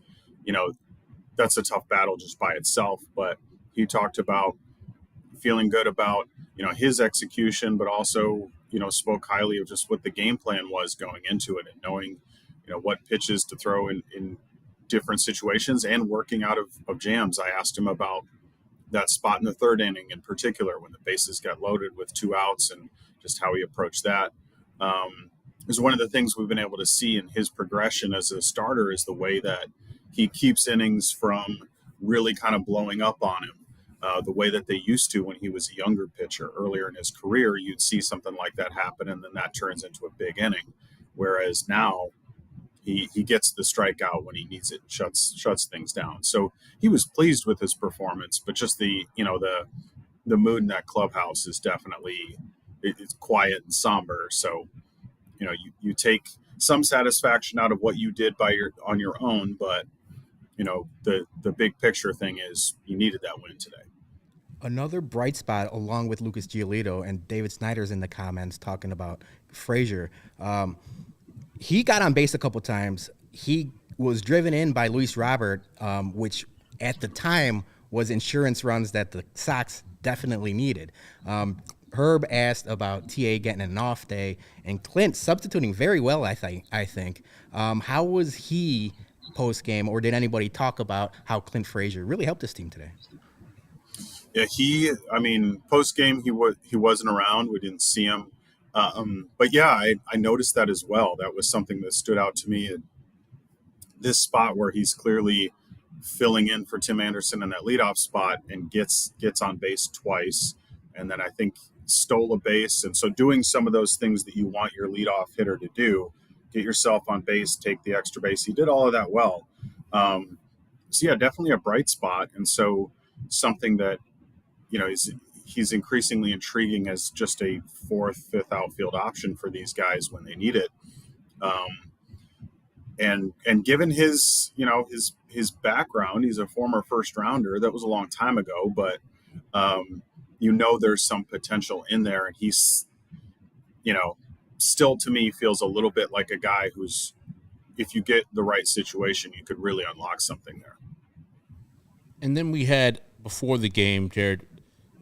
a tough battle just by itself. But he talked about feeling good about, his execution, but also, spoke highly of just what the game plan was going into it, and knowing, what pitches to throw in different situations and working out of jams. I asked him about that spot in the third inning in particular, when the bases got loaded with 2 outs, and just how he approached that. Is one of the things we've been able to see in his progression as a starter, is the way that he keeps innings from really kind of blowing up on him. The way that they used to when he was a younger pitcher earlier in his career, you'd see something like that happen, and then that turns into a big inning. Whereas now he gets the strikeout when he needs it, shuts things down. So he was pleased with his performance, but just the mood in that clubhouse is definitely, it's quiet and somber. So, you take some satisfaction out of what you did on your own, but the big picture thing is you needed that win today. Another bright spot, along with Lucas Giolito, and David Snyder's in the comments talking about Frazier. He got on base a couple times. He was driven in by Luis Robert, which at the time was insurance runs that the Sox definitely needed. Herb asked about TA getting an off day, and Clint substituting very well, I think. How was he post game, or did anybody talk about how Clint Frazier really helped this team today? Yeah, post game he wasn't around. We didn't see him, but yeah, I noticed that as well. That was something that stood out to me. This spot where he's clearly filling in for Tim Anderson in that leadoff spot and gets on base twice, and then I think stole a base. And so doing some of those things that you want your leadoff hitter to do, get yourself on base, take the extra base. He did all of that well. So yeah, definitely a bright spot. And so something that, he's increasingly intriguing as just a fourth, fifth outfield option for these guys when they need it. And given his background, he's a former first rounder. That was a long time ago, but there's some potential in there, and he's, still to me feels a little bit like a guy who's, if you get the right situation, you could really unlock something there. And then we had, before the game, Jared,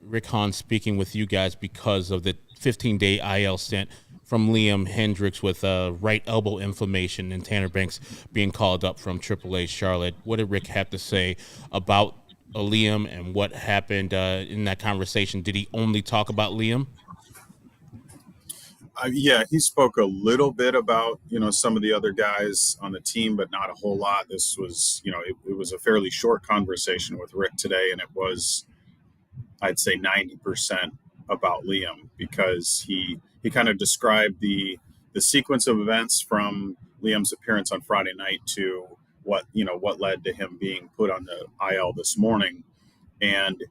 Rick Hahn speaking with you guys because of the 15-day IL stint from Liam Hendriks with right elbow inflammation and Tanner Banks being called up from AAA Charlotte. What did Rick have to say about Liam and what happened in that conversation? Did he only talk about Liam? Yeah, he spoke a little bit about, some of the other guys on the team, but not a whole lot. This was, it was a fairly short conversation with Rick today, and it was, I'd say 90% about Liam, because he kind of described the sequence of events from Liam's appearance on Friday night to what led to him being put on the IL this morning. And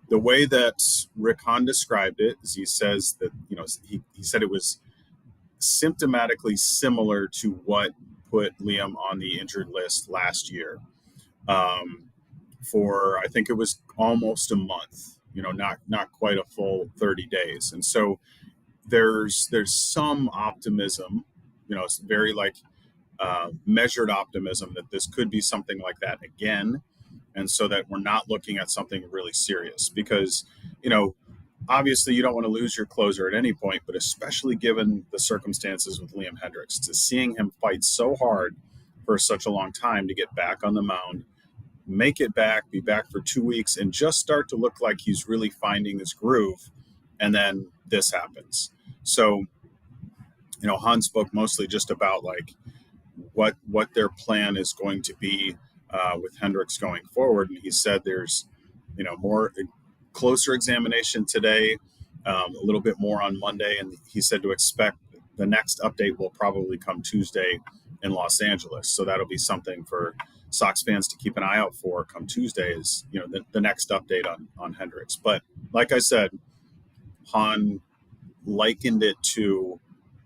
the way that Rick Hahn described it is he says that, he said it was symptomatically similar to what put Liam on the injured list last year for, I think it was almost a month, not quite a full 30 days. And so there's some optimism, it's very measured optimism that this could be something like that again. And so that we're not looking at something really serious, because, obviously you don't want to lose your closer at any point, but especially given the circumstances with Liam Hendriks, to seeing him fight so hard for such a long time to get back on the mound, make it back, be back for 2 weeks, and just start to look like he's really finding his groove. And then this happens. So, Hahn spoke mostly just about what their plan is going to be with Hendriks going forward. And he said there's, more closer examination today, a little bit more on Monday. And he said to expect the next update will probably come Tuesday in Los Angeles. So that'll be something for Sox fans to keep an eye out for come Tuesday is, the next update on Hendriks. But like I said, Hahn likened it to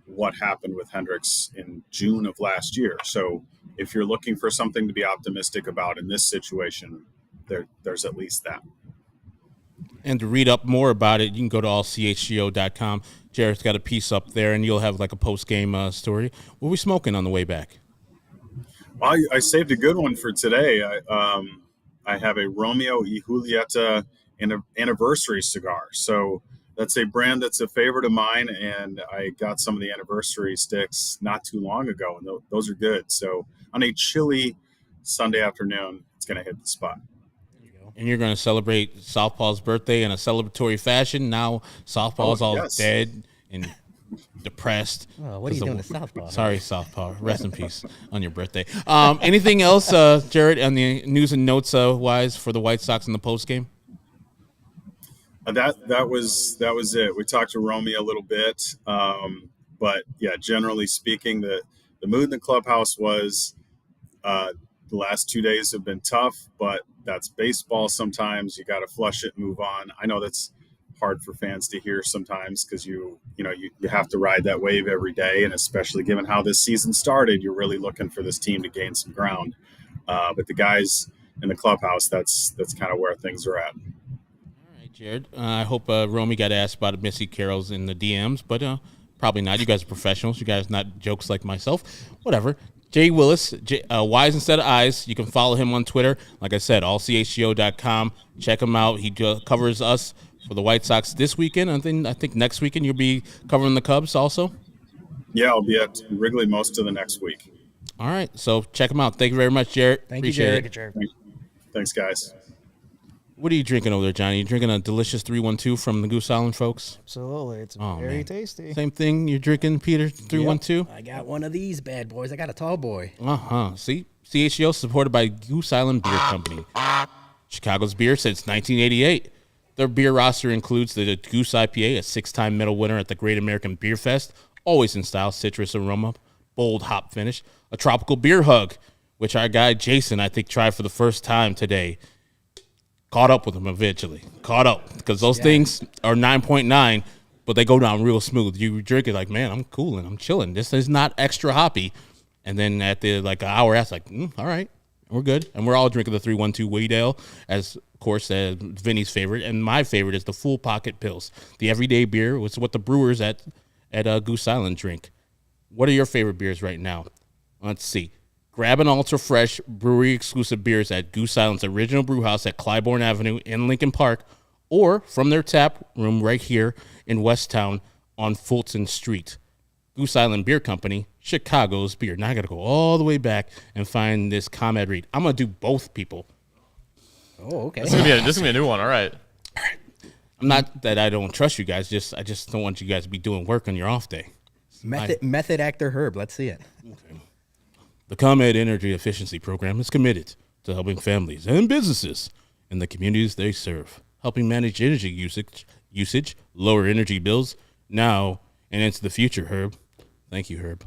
what happened with Hendriks in June of last year. So if you're looking for something to be optimistic about in this situation, there's at least that. And to read up more about it, you can go to allchgo.com. Jared's got a piece up there, and you'll have a post-game story. What are we smoking on the way back? Well, I saved a good one for today. I have a Romeo y Julieta anniversary cigar. So that's a brand that's a favorite of mine, and I got some of the anniversary sticks not too long ago, and those are good. So on a chilly Sunday afternoon, it's going to hit the spot. And you're going to celebrate Southpaw's birthday in a celebratory fashion. Now Southpaw's dead and depressed. Oh, what are you doing to Southpaw? Sorry, Southpaw. Rest in peace on your birthday. Anything else, Jared, on the news and notes wise for the White Sox in the postgame? That was it. We talked to Romy a little bit, but yeah, generally speaking, the mood in the clubhouse was the last 2 days have been tough, but that's baseball. Sometimes you got to flush it, move on. I know that's hard for fans to hear sometimes because you have to ride that wave every day, and especially given how this season started, you're really looking for this team to gain some ground. But the guys in the clubhouse, that's kind of where things are at. Jared, I hope Romy got asked about Missy Carroll's in the DMs, but probably not. You guys are professionals. You guys not jokes like myself. Whatever. Jay Willis, Y's instead of I's. You can follow him on Twitter. Like I said, allchgo.com. Check him out. He covers us for the White Sox this weekend. I think next weekend you'll be covering the Cubs also. Yeah, I'll be at Wrigley most of the next week. All right, so check them out. Thank you very much, Jared. Thank you, Appreciate Jared. it. Thanks, guys. What are you drinking over there, Johnny? You drinking a delicious 312 from the Goose Island folks? Absolutely. It's Oh, very man. tasty. Same thing you're drinking, Peter? 312? I got one of these bad boys. I got a tall boy. See, CHGO supported by Goose Island Beer Company, Chicago's beer since 1988. Their beer roster includes the Goose IPA, a 6-time medal winner at the Great American Beer Fest, always in style, citrus aroma, bold hop finish, a tropical beer hug, which our guy Jason, I think, tried for the first time today. Caught up with him eventually. Caught up, because those things are 9.9, but they go down real smooth. You drink it like, man, I'm cooling, I'm chilling. This is not extra hoppy. And then at the an hour after, all right, we're good. And we're all drinking the 312 Wheat Ale, as of course Vinny's favorite, and my favorite is the Full Pocket Pils, the everyday beer. It's what the brewers at Goose Island drink. What are your favorite beers right now? Let's see. Grab an ultra fresh brewery exclusive beers at Goose Island's original brew house at Clybourne Avenue in Lincoln Park, or from their tap room right here in Westtown on Fulton Street. Goose Island Beer Company, Chicago's beer. Now I got to go all the way back and find this comment read. I'm going to do both people. Oh, okay. This is gonna be a new one. All right. I'm not that I don't trust you guys. I just don't want you guys to be doing work on your off day. Method actor Herb. Let's see it. Okay. The ComEd Energy Efficiency Program is committed to helping families and businesses in the communities they serve, helping manage energy usage, lower energy bills now and into the future, Herb. Thank you, Herb.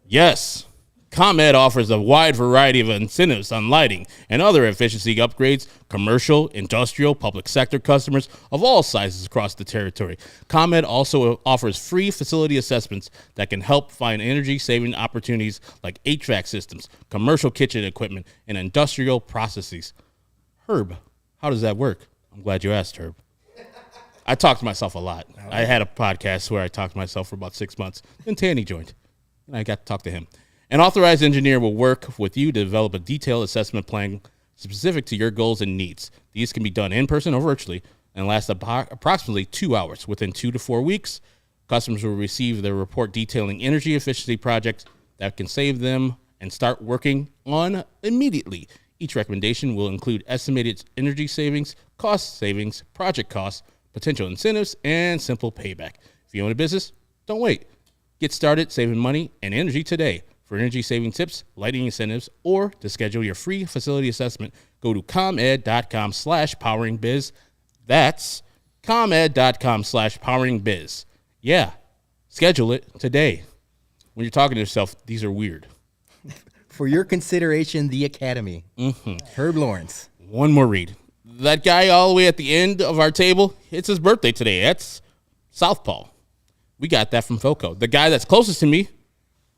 Yes, ComEd offers a wide variety of incentives on lighting and other efficiency upgrades, commercial, industrial, public sector customers of all sizes across the territory. ComEd also offers free facility assessments that can help find energy-saving opportunities like HVAC systems, commercial kitchen equipment, and industrial processes. Herb, how does that work? I'm glad you asked, Herb. I talk to myself a lot. I had a podcast where I talked to myself for about 6 months. Then Tanny joined, and I got to talk to him. An authorized engineer will work with you to develop a detailed assessment plan specific to your goals and needs. These can be done in person or virtually and last approximately 2 hours. Within 2 to 4 weeks, customers will receive their report detailing energy efficiency projects that can save them and start working on immediately. Each recommendation will include estimated energy savings, cost savings, project costs, potential incentives, and simple payback. If you own a business, don't wait. Get started saving money and energy today. For energy-saving tips, lighting incentives, or to schedule your free facility assessment, go to comed.com/poweringbiz. That's comed.com/poweringbiz. Yeah, schedule it today. When you're talking to yourself, these are weird. For your consideration, the Academy. Herb Lawrence. One more read. That guy all the way at the end of our table, it's his birthday today. That's Southpaw. We got that from FOCO. The guy that's closest to me,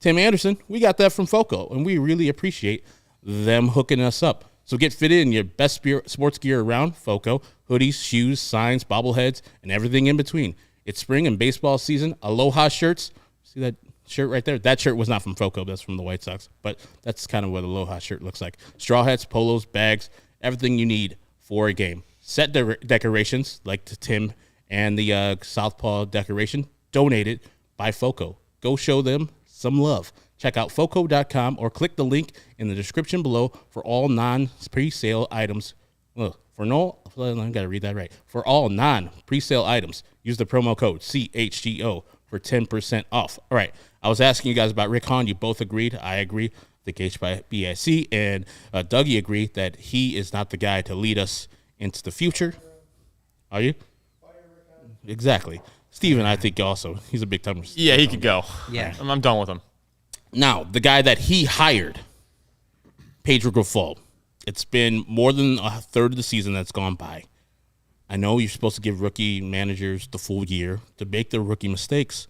Tim Anderson, we got that from FOCO, and we really appreciate them hooking us up. So get fitted in your best sports gear around, FOCO, hoodies, shoes, signs, bobbleheads, and everything in between. It's spring and baseball season. Aloha shirts. See that shirt right there? That shirt was not from FOCO. That's from the White Sox, but that's kind of what Aloha shirt looks like. Straw hats, polos, bags, everything you need for a game. Set decorations like to Tim and the Southpaw decoration, donated by FOCO. Go show them some love. Check out foco.com or click the link in the description below for all non-pre-sale items. I gotta read that right. For all non-pre-sale items, use the promo code CHGO for 10% off. All right, I was asking you guys about Rick Hahn. You both agreed. I agree. I think HBIC and Dougie agreed that he is not the guy to lead us into the future. Are you? Exactly. Steven, I think also. He's a big timer. Yeah, he could go. Yeah. I'm done with him. Now, the guy that he hired, Pedro Grifol. It's been more than a third of the season that's gone by. I know you're supposed to give rookie managers the full year to make their rookie mistakes,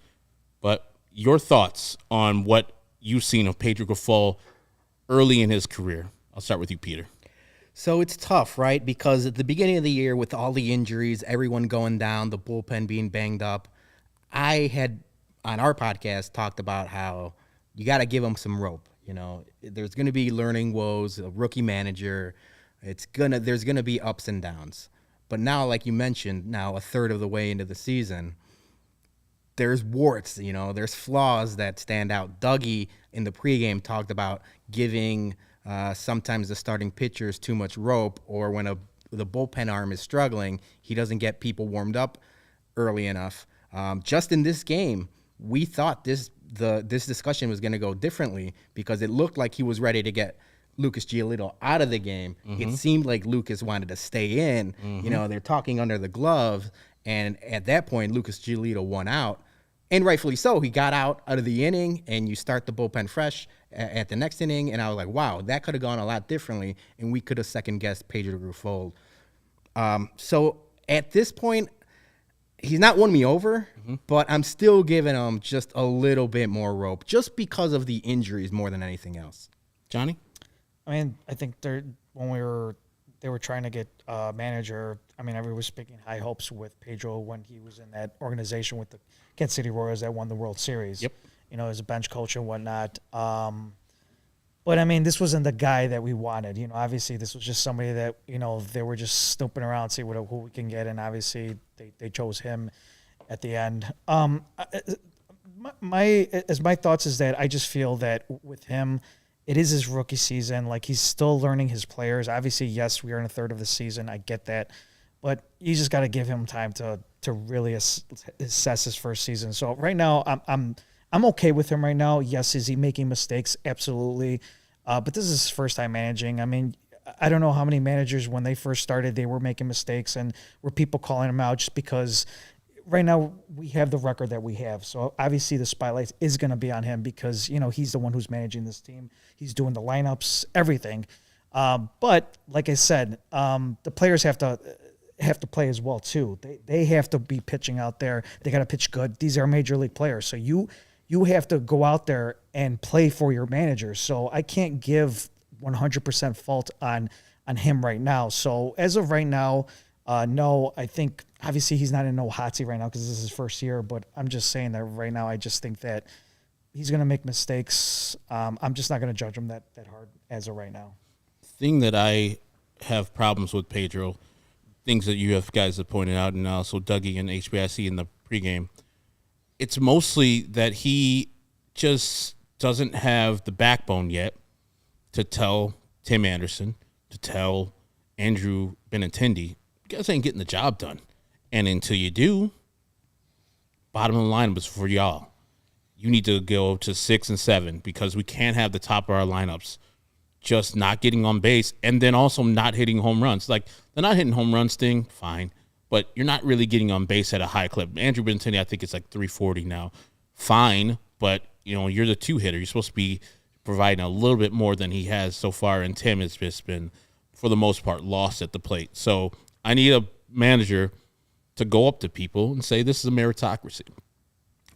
but your thoughts on what you've seen of Pedro Grifol early in his career. I'll start with you, Peter. So it's tough, right? Because at the beginning of the year, with all the injuries, everyone going down, the bullpen being banged up, I had, on our podcast, talked about how you got to give him some rope. You know, there's going to be learning woes, a rookie manager. There's going to be ups and downs. But now, like you mentioned, now a third of the way into the season, there's warts, there's flaws that stand out. Dougie in the pregame talked about giving sometimes the starting pitchers too much rope, or when the bullpen arm is struggling, he doesn't get people warmed up early enough. Just in this game, we thought this discussion was going to go differently because it looked like he was ready to get Lucas Giolito out of the game. It seemed like Lucas wanted to stay in. They're talking under the glove, and at that point, Lucas Giolito won out, and rightfully so. He got out of the inning, and you start the bullpen fresh at the next inning, and I was like, wow, that could have gone a lot differently, and we could have second-guessed Pedro Grufol. So at this point, he's not won me over, but I'm still giving him just a little bit more rope, just because of the injuries more than anything else. Johnny? I mean, I think they were trying to get a manager. I mean, everyone was speaking high hopes with Pedro when he was in that organization with the Kansas City Royals that won the World Series. Yep. As a bench coach and whatnot. But, I mean, this wasn't the guy that we wanted. Obviously this was just somebody that, they were just snooping around, see who we can get, and obviously they chose him at the end. My thoughts is that I just feel that with him, it is his rookie season. Like, he's still learning his players. Obviously, yes, we are in a third of the season. I get that. But you just got to give him time to really assess his first season. So right now, I'm okay with him right now. Yes, is he making mistakes? Absolutely. But this is his first time managing. I mean, I don't know how many managers, when they first started, they were making mistakes and were people calling him out just because right now we have the record that we have. So obviously the spotlight is going to be on him because, he's the one who's managing this team. He's doing the lineups, everything. But like I said, the players have to play as well too. They have to be pitching out there. They got to pitch good. These are major league players. So you have to go out there and play for your manager. So I can't give 100% fault on him right now. So as of right now, no, I think obviously he's not in no hot seat right now because this is his first year, but I'm just saying that right now I just think that he's going to make mistakes. I'm just not going to judge him that hard as of right now. Thing that I have problems with Pedro, things that you guys have pointed out, and also Dougie and HBIC in the pregame, it's mostly that he just doesn't have the backbone yet to tell Tim Anderson, to tell Andrew Benintendi, you guys ain't getting the job done. And until you do, bottom of the lineup is for y'all. You need to go to 6 and 7 because we can't have the top of our lineups just not getting on base and then also not hitting home runs. Like, they're not hitting home runs thing, fine, but you're not really getting on base at a high clip. Andrew Benintendi, I think it's like 340 now. Fine, but, you're the two-hitter. You're supposed to be providing a little bit more than he has so far, and Tim has just been, for the most part, lost at the plate. So I need a manager to go up to people and say, this is a meritocracy.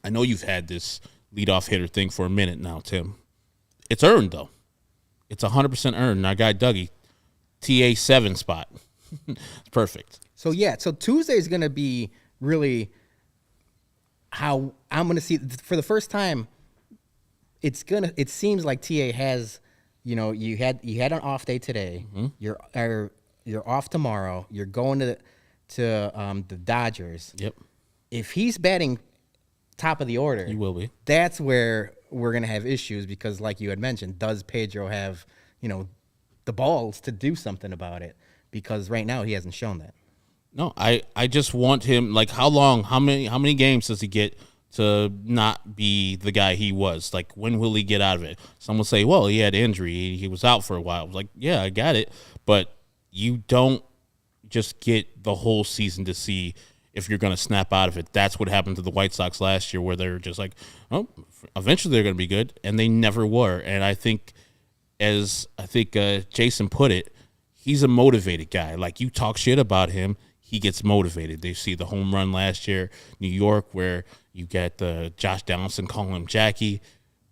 I know you've had this leadoff hitter thing for a minute now, Tim. It's earned, though. It's 100% earned. And our guy, Dougie, TA7 spot. It's perfect. So Tuesday is going to be really how I'm going to see, for the first time, it seems like TA has, you had an off day today. You're off tomorrow. You're going to the Dodgers. Yep. If he's batting top of the order, he will be. That's where we're going to have issues because, like you had mentioned, does Pedro have, the balls to do something about it? Because right now he hasn't shown that. No, I just want him, like, how many games does he get to not be the guy he was? Like, when will he get out of it? Some will say, well, he had injury. He was out for a while. I was like, yeah, I got it. But you don't just get the whole season to see if you're going to snap out of it. That's what happened to the White Sox last year, where they're just like, oh, eventually they're going to be good, and they never were. And I think, Jason put it, he's a motivated guy. Like, you talk shit about him, he gets motivated. They see the home run last year, New York, where you get Josh Donaldson calling him Jackie.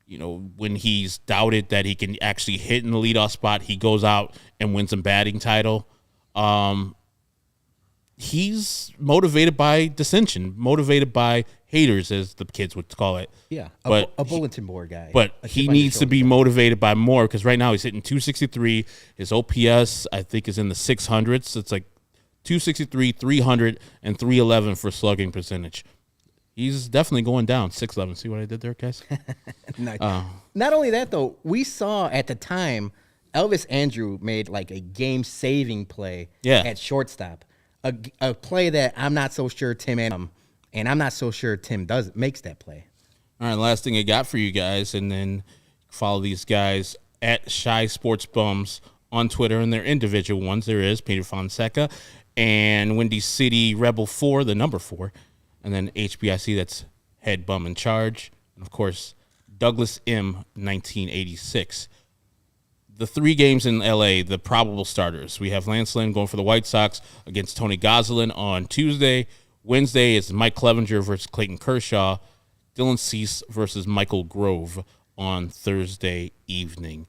When he's doubted that he can actually hit in the leadoff spot, he goes out and wins a batting title. He's motivated by dissension, motivated by haters, as the kids would call it. Yeah, but a bulletin board guy. But he needs to be motivated by more, because right now he's hitting 263. His OPS, I think, is in the 600s. It's like 263, 300, and 311 for slugging percentage. he's definitely going down 6-11. See what I did there, guys? Nice. Not only that, though, we saw at the time Elvis Andrew made like a game-saving play at shortstop, a play that I'm not so sure Tim and I'm not so sure Tim makes that play. All right, last thing I got for you guys, and then follow these guys at Shy Sports Bums on Twitter, and their individual ones. There is Peter Fonseca and Windy City Rebel 4, the number 4, and then HBIC, that's Head Bum in Charge, and of course Douglas M 1986. The 3 games in LA, the probable starters. We have Lance Lynn going for the White Sox against Tony Gonsolin on Tuesday. Wednesday is Mike Clevenger versus Clayton Kershaw. Dylan Cease versus Michael Grove on Thursday evening.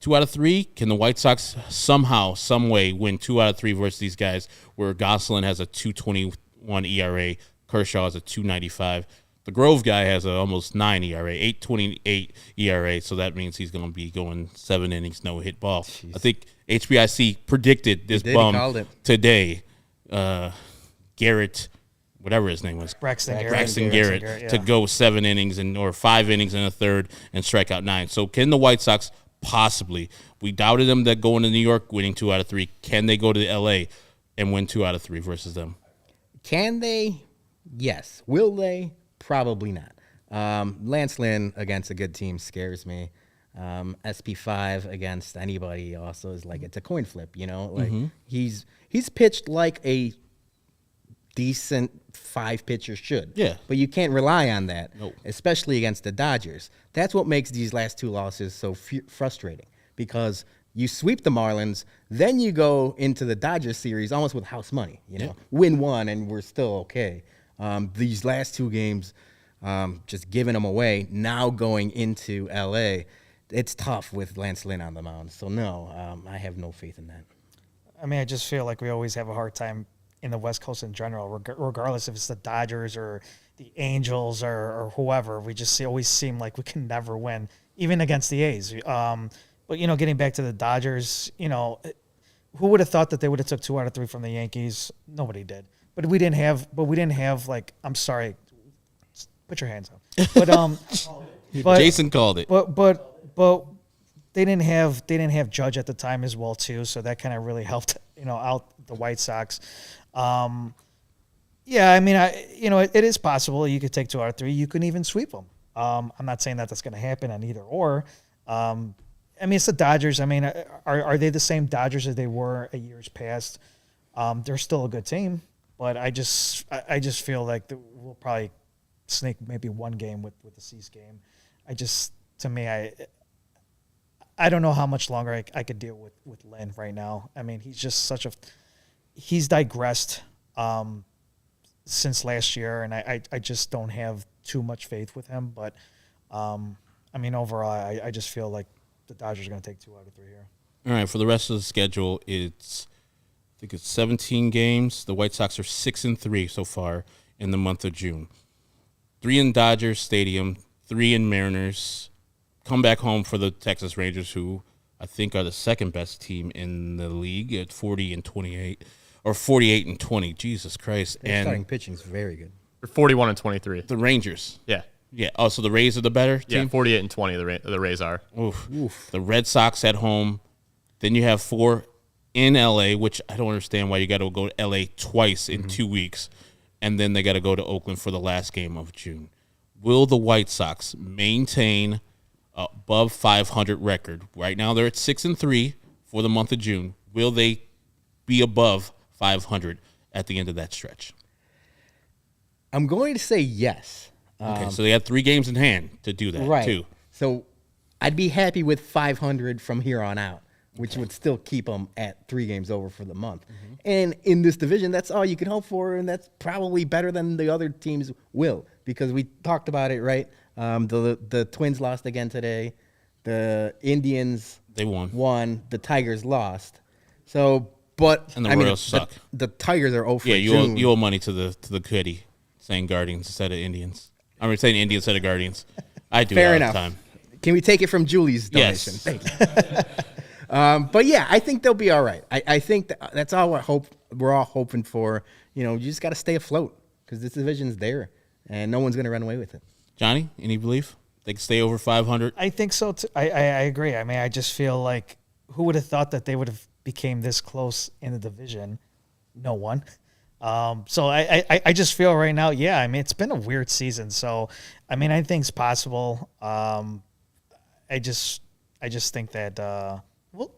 2 out of 3. Can the White Sox somehow, some way win 2 out of 3 versus these guys where Gonsolin has a 2.21 ERA, Kershaw has a 2.95. The Grove guy has an almost 9 ERA, 8.28 ERA, so that means he's going to be going 7 innings, no hit ball. Jeez. I think HBIC predicted this bum today. Garrett, whatever his name was, Braxton Garrett to go 7 innings or 5 innings and a third and strike out 9. So can the White Sox possibly? We doubted them that going to New York, winning 2 out of 3. Can they go to L.A. and win 2 out of 3 versus them? Can they? Yes. Will they? Probably not. Lance Lynn against a good team scares me. SP5 against anybody also is like, it's a coin flip, you know? Like he's pitched like a decent 5 pitchers should. Yeah. But you can't rely on that, Nope. especially against the Dodgers. That's what makes these last 2 losses so frustrating, because you sweep the Marlins, then you go into the Dodgers series almost with house money, you know? Yeah. Win 1 and we're still okay. These last 2 games, just giving them away. Now going into L.A., it's tough with Lance Lynn on the mound. So, no, I have no faith in that. I mean, I just feel like we always have a hard time in the West Coast in general, regardless if it's the Dodgers or the Angels or whoever. We just always seem like we can never win, even against the A's. But, you know, getting back to the Dodgers, you know, who would have thought that they would have took 2 out of 3 from the Yankees? Nobody did. But we didn't have like, I'm sorry, put your hands up. But Jason called it. But they didn't have Judge at the time as well too, so that kind of really helped, you know, out the White Sox. Yeah, I mean, it is possible you could take 2 out of 3. You can even sweep them. I'm not saying that that's going to happen on either or. I mean, it's the Dodgers. I mean, are they the same Dodgers as they were in years past? They're still a good team. But I just feel like we'll probably sneak maybe 1 game with the Cease game. To me, I don't know how much longer I could deal with Lynn right now. I mean, he's just he's digressed since last year, and I just don't have too much faith with him. But, I mean, overall, I just feel like the Dodgers are going to take 2 out of 3 here. All right, for the rest of the schedule, I think it's 17 games. The White Sox are 6-3 so far in the month of June. 3 in Dodgers Stadium, 3 in Mariners. Come back home for the Texas Rangers, who I think are the second best team in the league at 40-28 or 48-20. Jesus Christ! Their starting pitching is very good. They're 41-23. The Rangers. Yeah. Yeah. Oh, so the Rays are the better team? Yeah, 48-20 the Rays are. Oof. The Red Sox at home. Then you have 4 in L.A., which I don't understand why you got to go to L.A. twice in 2 weeks, and then they got to go to Oakland for the last game of June. Will the White Sox maintain above 500 record? Right now they're at 6-3 for the month of June. Will they be above 500 at the end of that stretch? I'm going to say yes. Okay, so they have 3 games in hand to do that, too. So I'd be happy with 500 from here on out, which would still keep them at 3 games over for the month. And in this division, that's all you can hope for, and that's probably better than the other teams will, because we talked about it, right? The Twins lost again today. The Indians won. The Tigers lost. So, but and the Royals suck. The Tigers are 0 for June. You owe money to the kitty saying Guardians instead of Indians. I'm saying Indians instead of Guardians. I do Fair all enough. the time. Can we take it from Julie's donation? Yes. Thank you. But yeah, I think they'll be all right. I think that's all we're all hoping for. You know, you just got to stay afloat because this division's there. and no one's going to run away with it. Johnny, any belief they can stay over 500? I think so too. I agree. I mean, I just feel like who would have thought that they would have became this close in the division? No one. So I just feel right now, yeah, I mean, it's been a weird season. So, I mean, I think it's possible. I just think that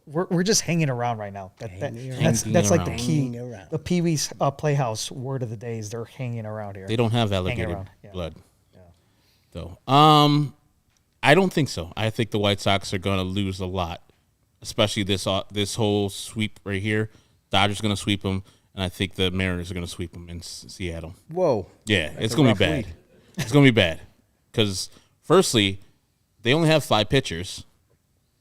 we're just hanging around right now. That's like the key. The Pee Wee's Playhouse word of the day is they're hanging around here. They don't have alligator blood. Yeah. Though. I don't think so. I think the White Sox are going to lose a lot, especially this whole sweep right here. Dodgers going to sweep them. And I think the Mariners are going to sweep them in Seattle. Whoa. Yeah, it's going to be bad. It's going to be bad. Because, firstly, they only have 5 pitchers.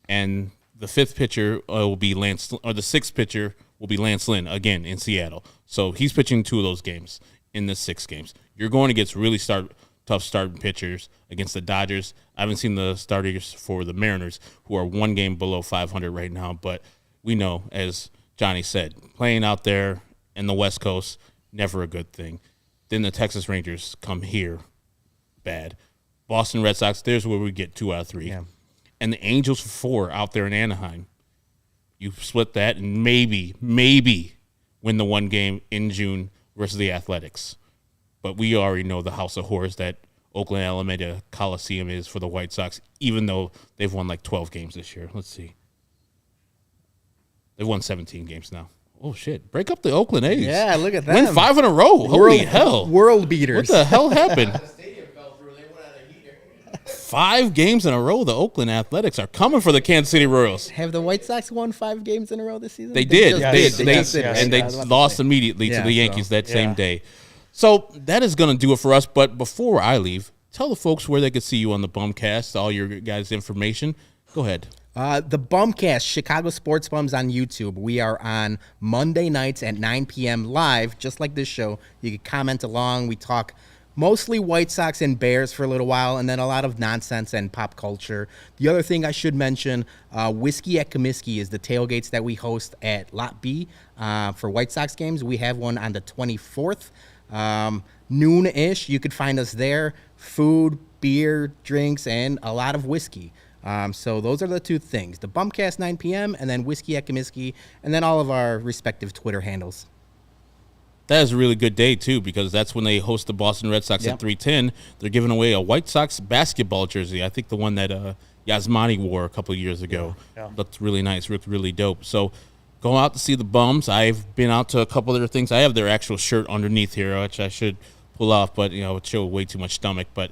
And the 5th pitcher will be or the 6th pitcher will be Lance Lynn, again, in Seattle. So he's pitching 2 of those games in the 6 games. You're going to get really tough starting pitchers against the Dodgers. I haven't seen the starters for the Mariners, who are 1 game below 500 right now. But we know, as Johnny said, playing out there in the West Coast, never a good thing. Then the Texas Rangers come here, bad. Boston Red Sox, there's where we get 2 out of 3. Yeah. And the Angels 4 out there in Anaheim. You split that and maybe win the 1 game in June versus the Athletics. But we already know the house of horrors that Oakland Alameda Coliseum is for the White Sox, even though they've won like 12 games this year. Let's see. They've won 17 games now. Oh, shit. Break up the Oakland A's. Yeah, look at that. Win 5 in a row. Holy hell. World beaters. What the hell happened? The stadium fell through. They went out of heater. 5 games in a row. The Oakland Athletics are coming for the Kansas City Royals. Have the White Sox won 5 games in a row this season? They did. Yes. And they lost immediately to the Yankees that same day. So that is going to do it for us. But before I leave, tell the folks where they could see you on the Bumcast, all your guys' information. Go ahead. The Bumcast, Chicago Sports Bums on YouTube. We are on Monday nights at 9 p.m. live, just like this show. You can comment along. We talk mostly White Sox and Bears for a little while, and then a lot of nonsense and pop culture. The other thing I should mention, Whiskey at Comiskey is the tailgates that we host at Lot B for White Sox games. We have one on the 24th, noon-ish. You could find us there. Food, beer, drinks, and a lot of whiskey. So those are the 2 things. The Bumcast 9 p.m. and then Whiskey at Comiskey, and then all of our respective Twitter handles. That is a really good day, too, because that's when they host the Boston Red Sox at 3:10. They're giving away a White Sox basketball jersey. I think the one that Yasmani wore a couple of years ago. Yeah. Looked really nice, looked really dope. So go out to see the Bums. I've been out to a couple other things. I have their actual shirt underneath here, which I should pull off, but, it would show way too much stomach. But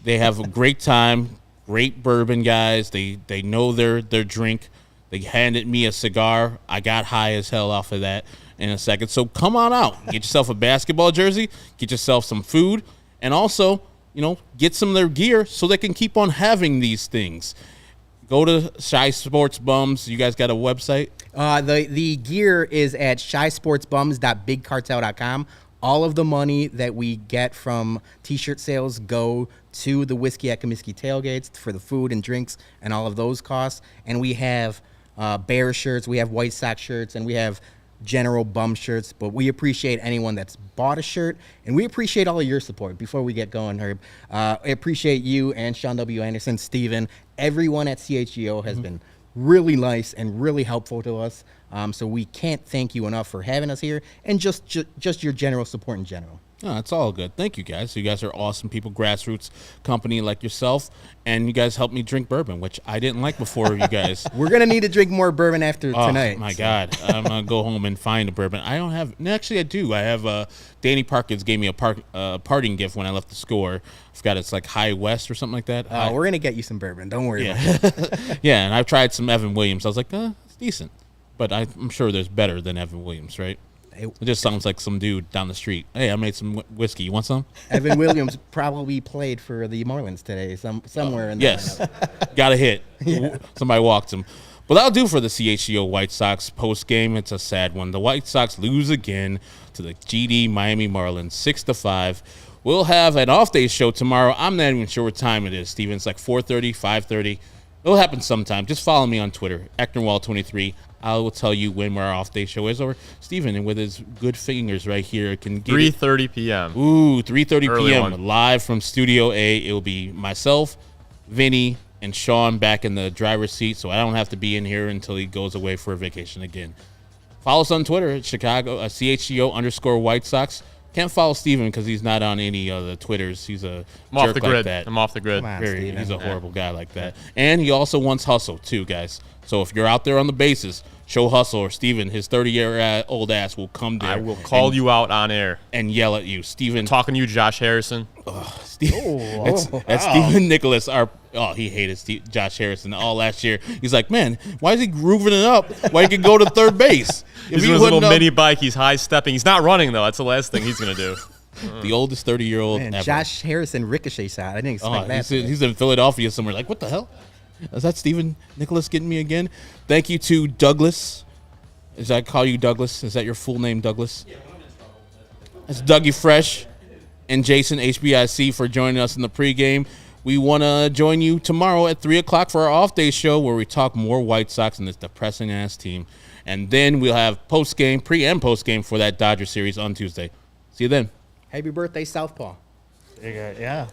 they have a great time. Great bourbon, guys. They know their drink. They handed me a cigar. I got high as hell off of that in a second. So come on out. Get yourself a basketball jersey. Get yourself some food. And also, get some of their gear so they can keep on having these things. Go to Shy Sports Bums. You guys got a website? The gear is at shysportsbums.bigcartel.com. All of the money that we get from T-shirt sales go to the Whiskey at Comiskey tailgates for the food and drinks and all of those costs. And we have Bear shirts, we have White Sox shirts, and we have general Bum shirts. But we appreciate anyone that's bought a shirt, and we appreciate all of your support. Before we get going, Herb, I appreciate you and Sean W. Anderson, Steven. Everyone at CHGO has been really nice and really helpful to us. So we can't thank you enough for having us here and just your general support in general. No, it's all good. Thank you, guys. You guys are awesome people, grassroots company like yourself, and you guys helped me drink bourbon, which I didn't like before you guys. We're going to need to drink more bourbon after tonight. Oh, my God. I'm going to go home and find a bourbon. I don't have – actually, I do. I have Danny Parkins gave me a parting gift when I left the store. I forgot it's like High West or something like that. We're going to get you some bourbon. Don't worry about it. Yeah, and I've tried some Evan Williams. I was like, it's decent. But I'm sure there's better than Evan Williams, right? It just sounds like some dude down the street. Hey, I made some whiskey. You want some? Evan Williams probably played for the Marlins today, somewhere in there. Yes. Got a hit. Yeah. Somebody walked him. But that'll do for the CHGO White Sox post game. It's a sad one. The White Sox lose again to the GD Miami Marlins, 6-5. We'll have an off-day show tomorrow. I'm not even sure what time it is, Steven. It's like 4:30, 5:30. It'll happen sometime. Just follow me on Twitter, Ecknerwall23. I will tell you when our off-day show is. Or Steven, and with his good fingers right here, can get 3:30 p.m. Ooh, 3:30 Early p.m. one. live from Studio A. It will be myself, Vinny, and Sean back in the driver's seat, so I don't have to be in here until he goes away for a vacation again. Follow us on Twitter at Chicago, CHGO_White Sox. Can't follow Steven because he's not on any of the Twitters. He's a I'm off jerk the like grid. that. I'm off the grid. Come on, Very, Steven. he's a horrible guy like that. And he also wants hustle too, guys. So if you're out there on the bases, show hustle, or Steven, his 30-year-old ass will come there. I will call you out on air. and yell at you. Steven, Talking to you, Josh Harrison. that's Steven Nicholas. He hated Josh Harrison all last year. He's like, man, why is he grooving it up? Why he can go to third base? He's on his little mini bike. He's high stepping. He's not running though. That's the last thing he's gonna do. The oldest 30-year-old Man, ever. Josh Harrison ricochet shot. I didn't expect that. He's in Philadelphia somewhere. Like, what the hell? Is that Steven Nicholas getting me again? Thank you to Douglas. Is I call you Douglas? Is that your full name, Douglas? That's Dougie Fresh and Jason HBIC for joining us in the pregame. We want to join you tomorrow at 3 o'clock for our off-day show where we talk more White Sox and this depressing-ass team. And then we'll have post-game, pre- and post-game for that Dodger series on Tuesday. See you then. Happy birthday, Southpaw. Yeah.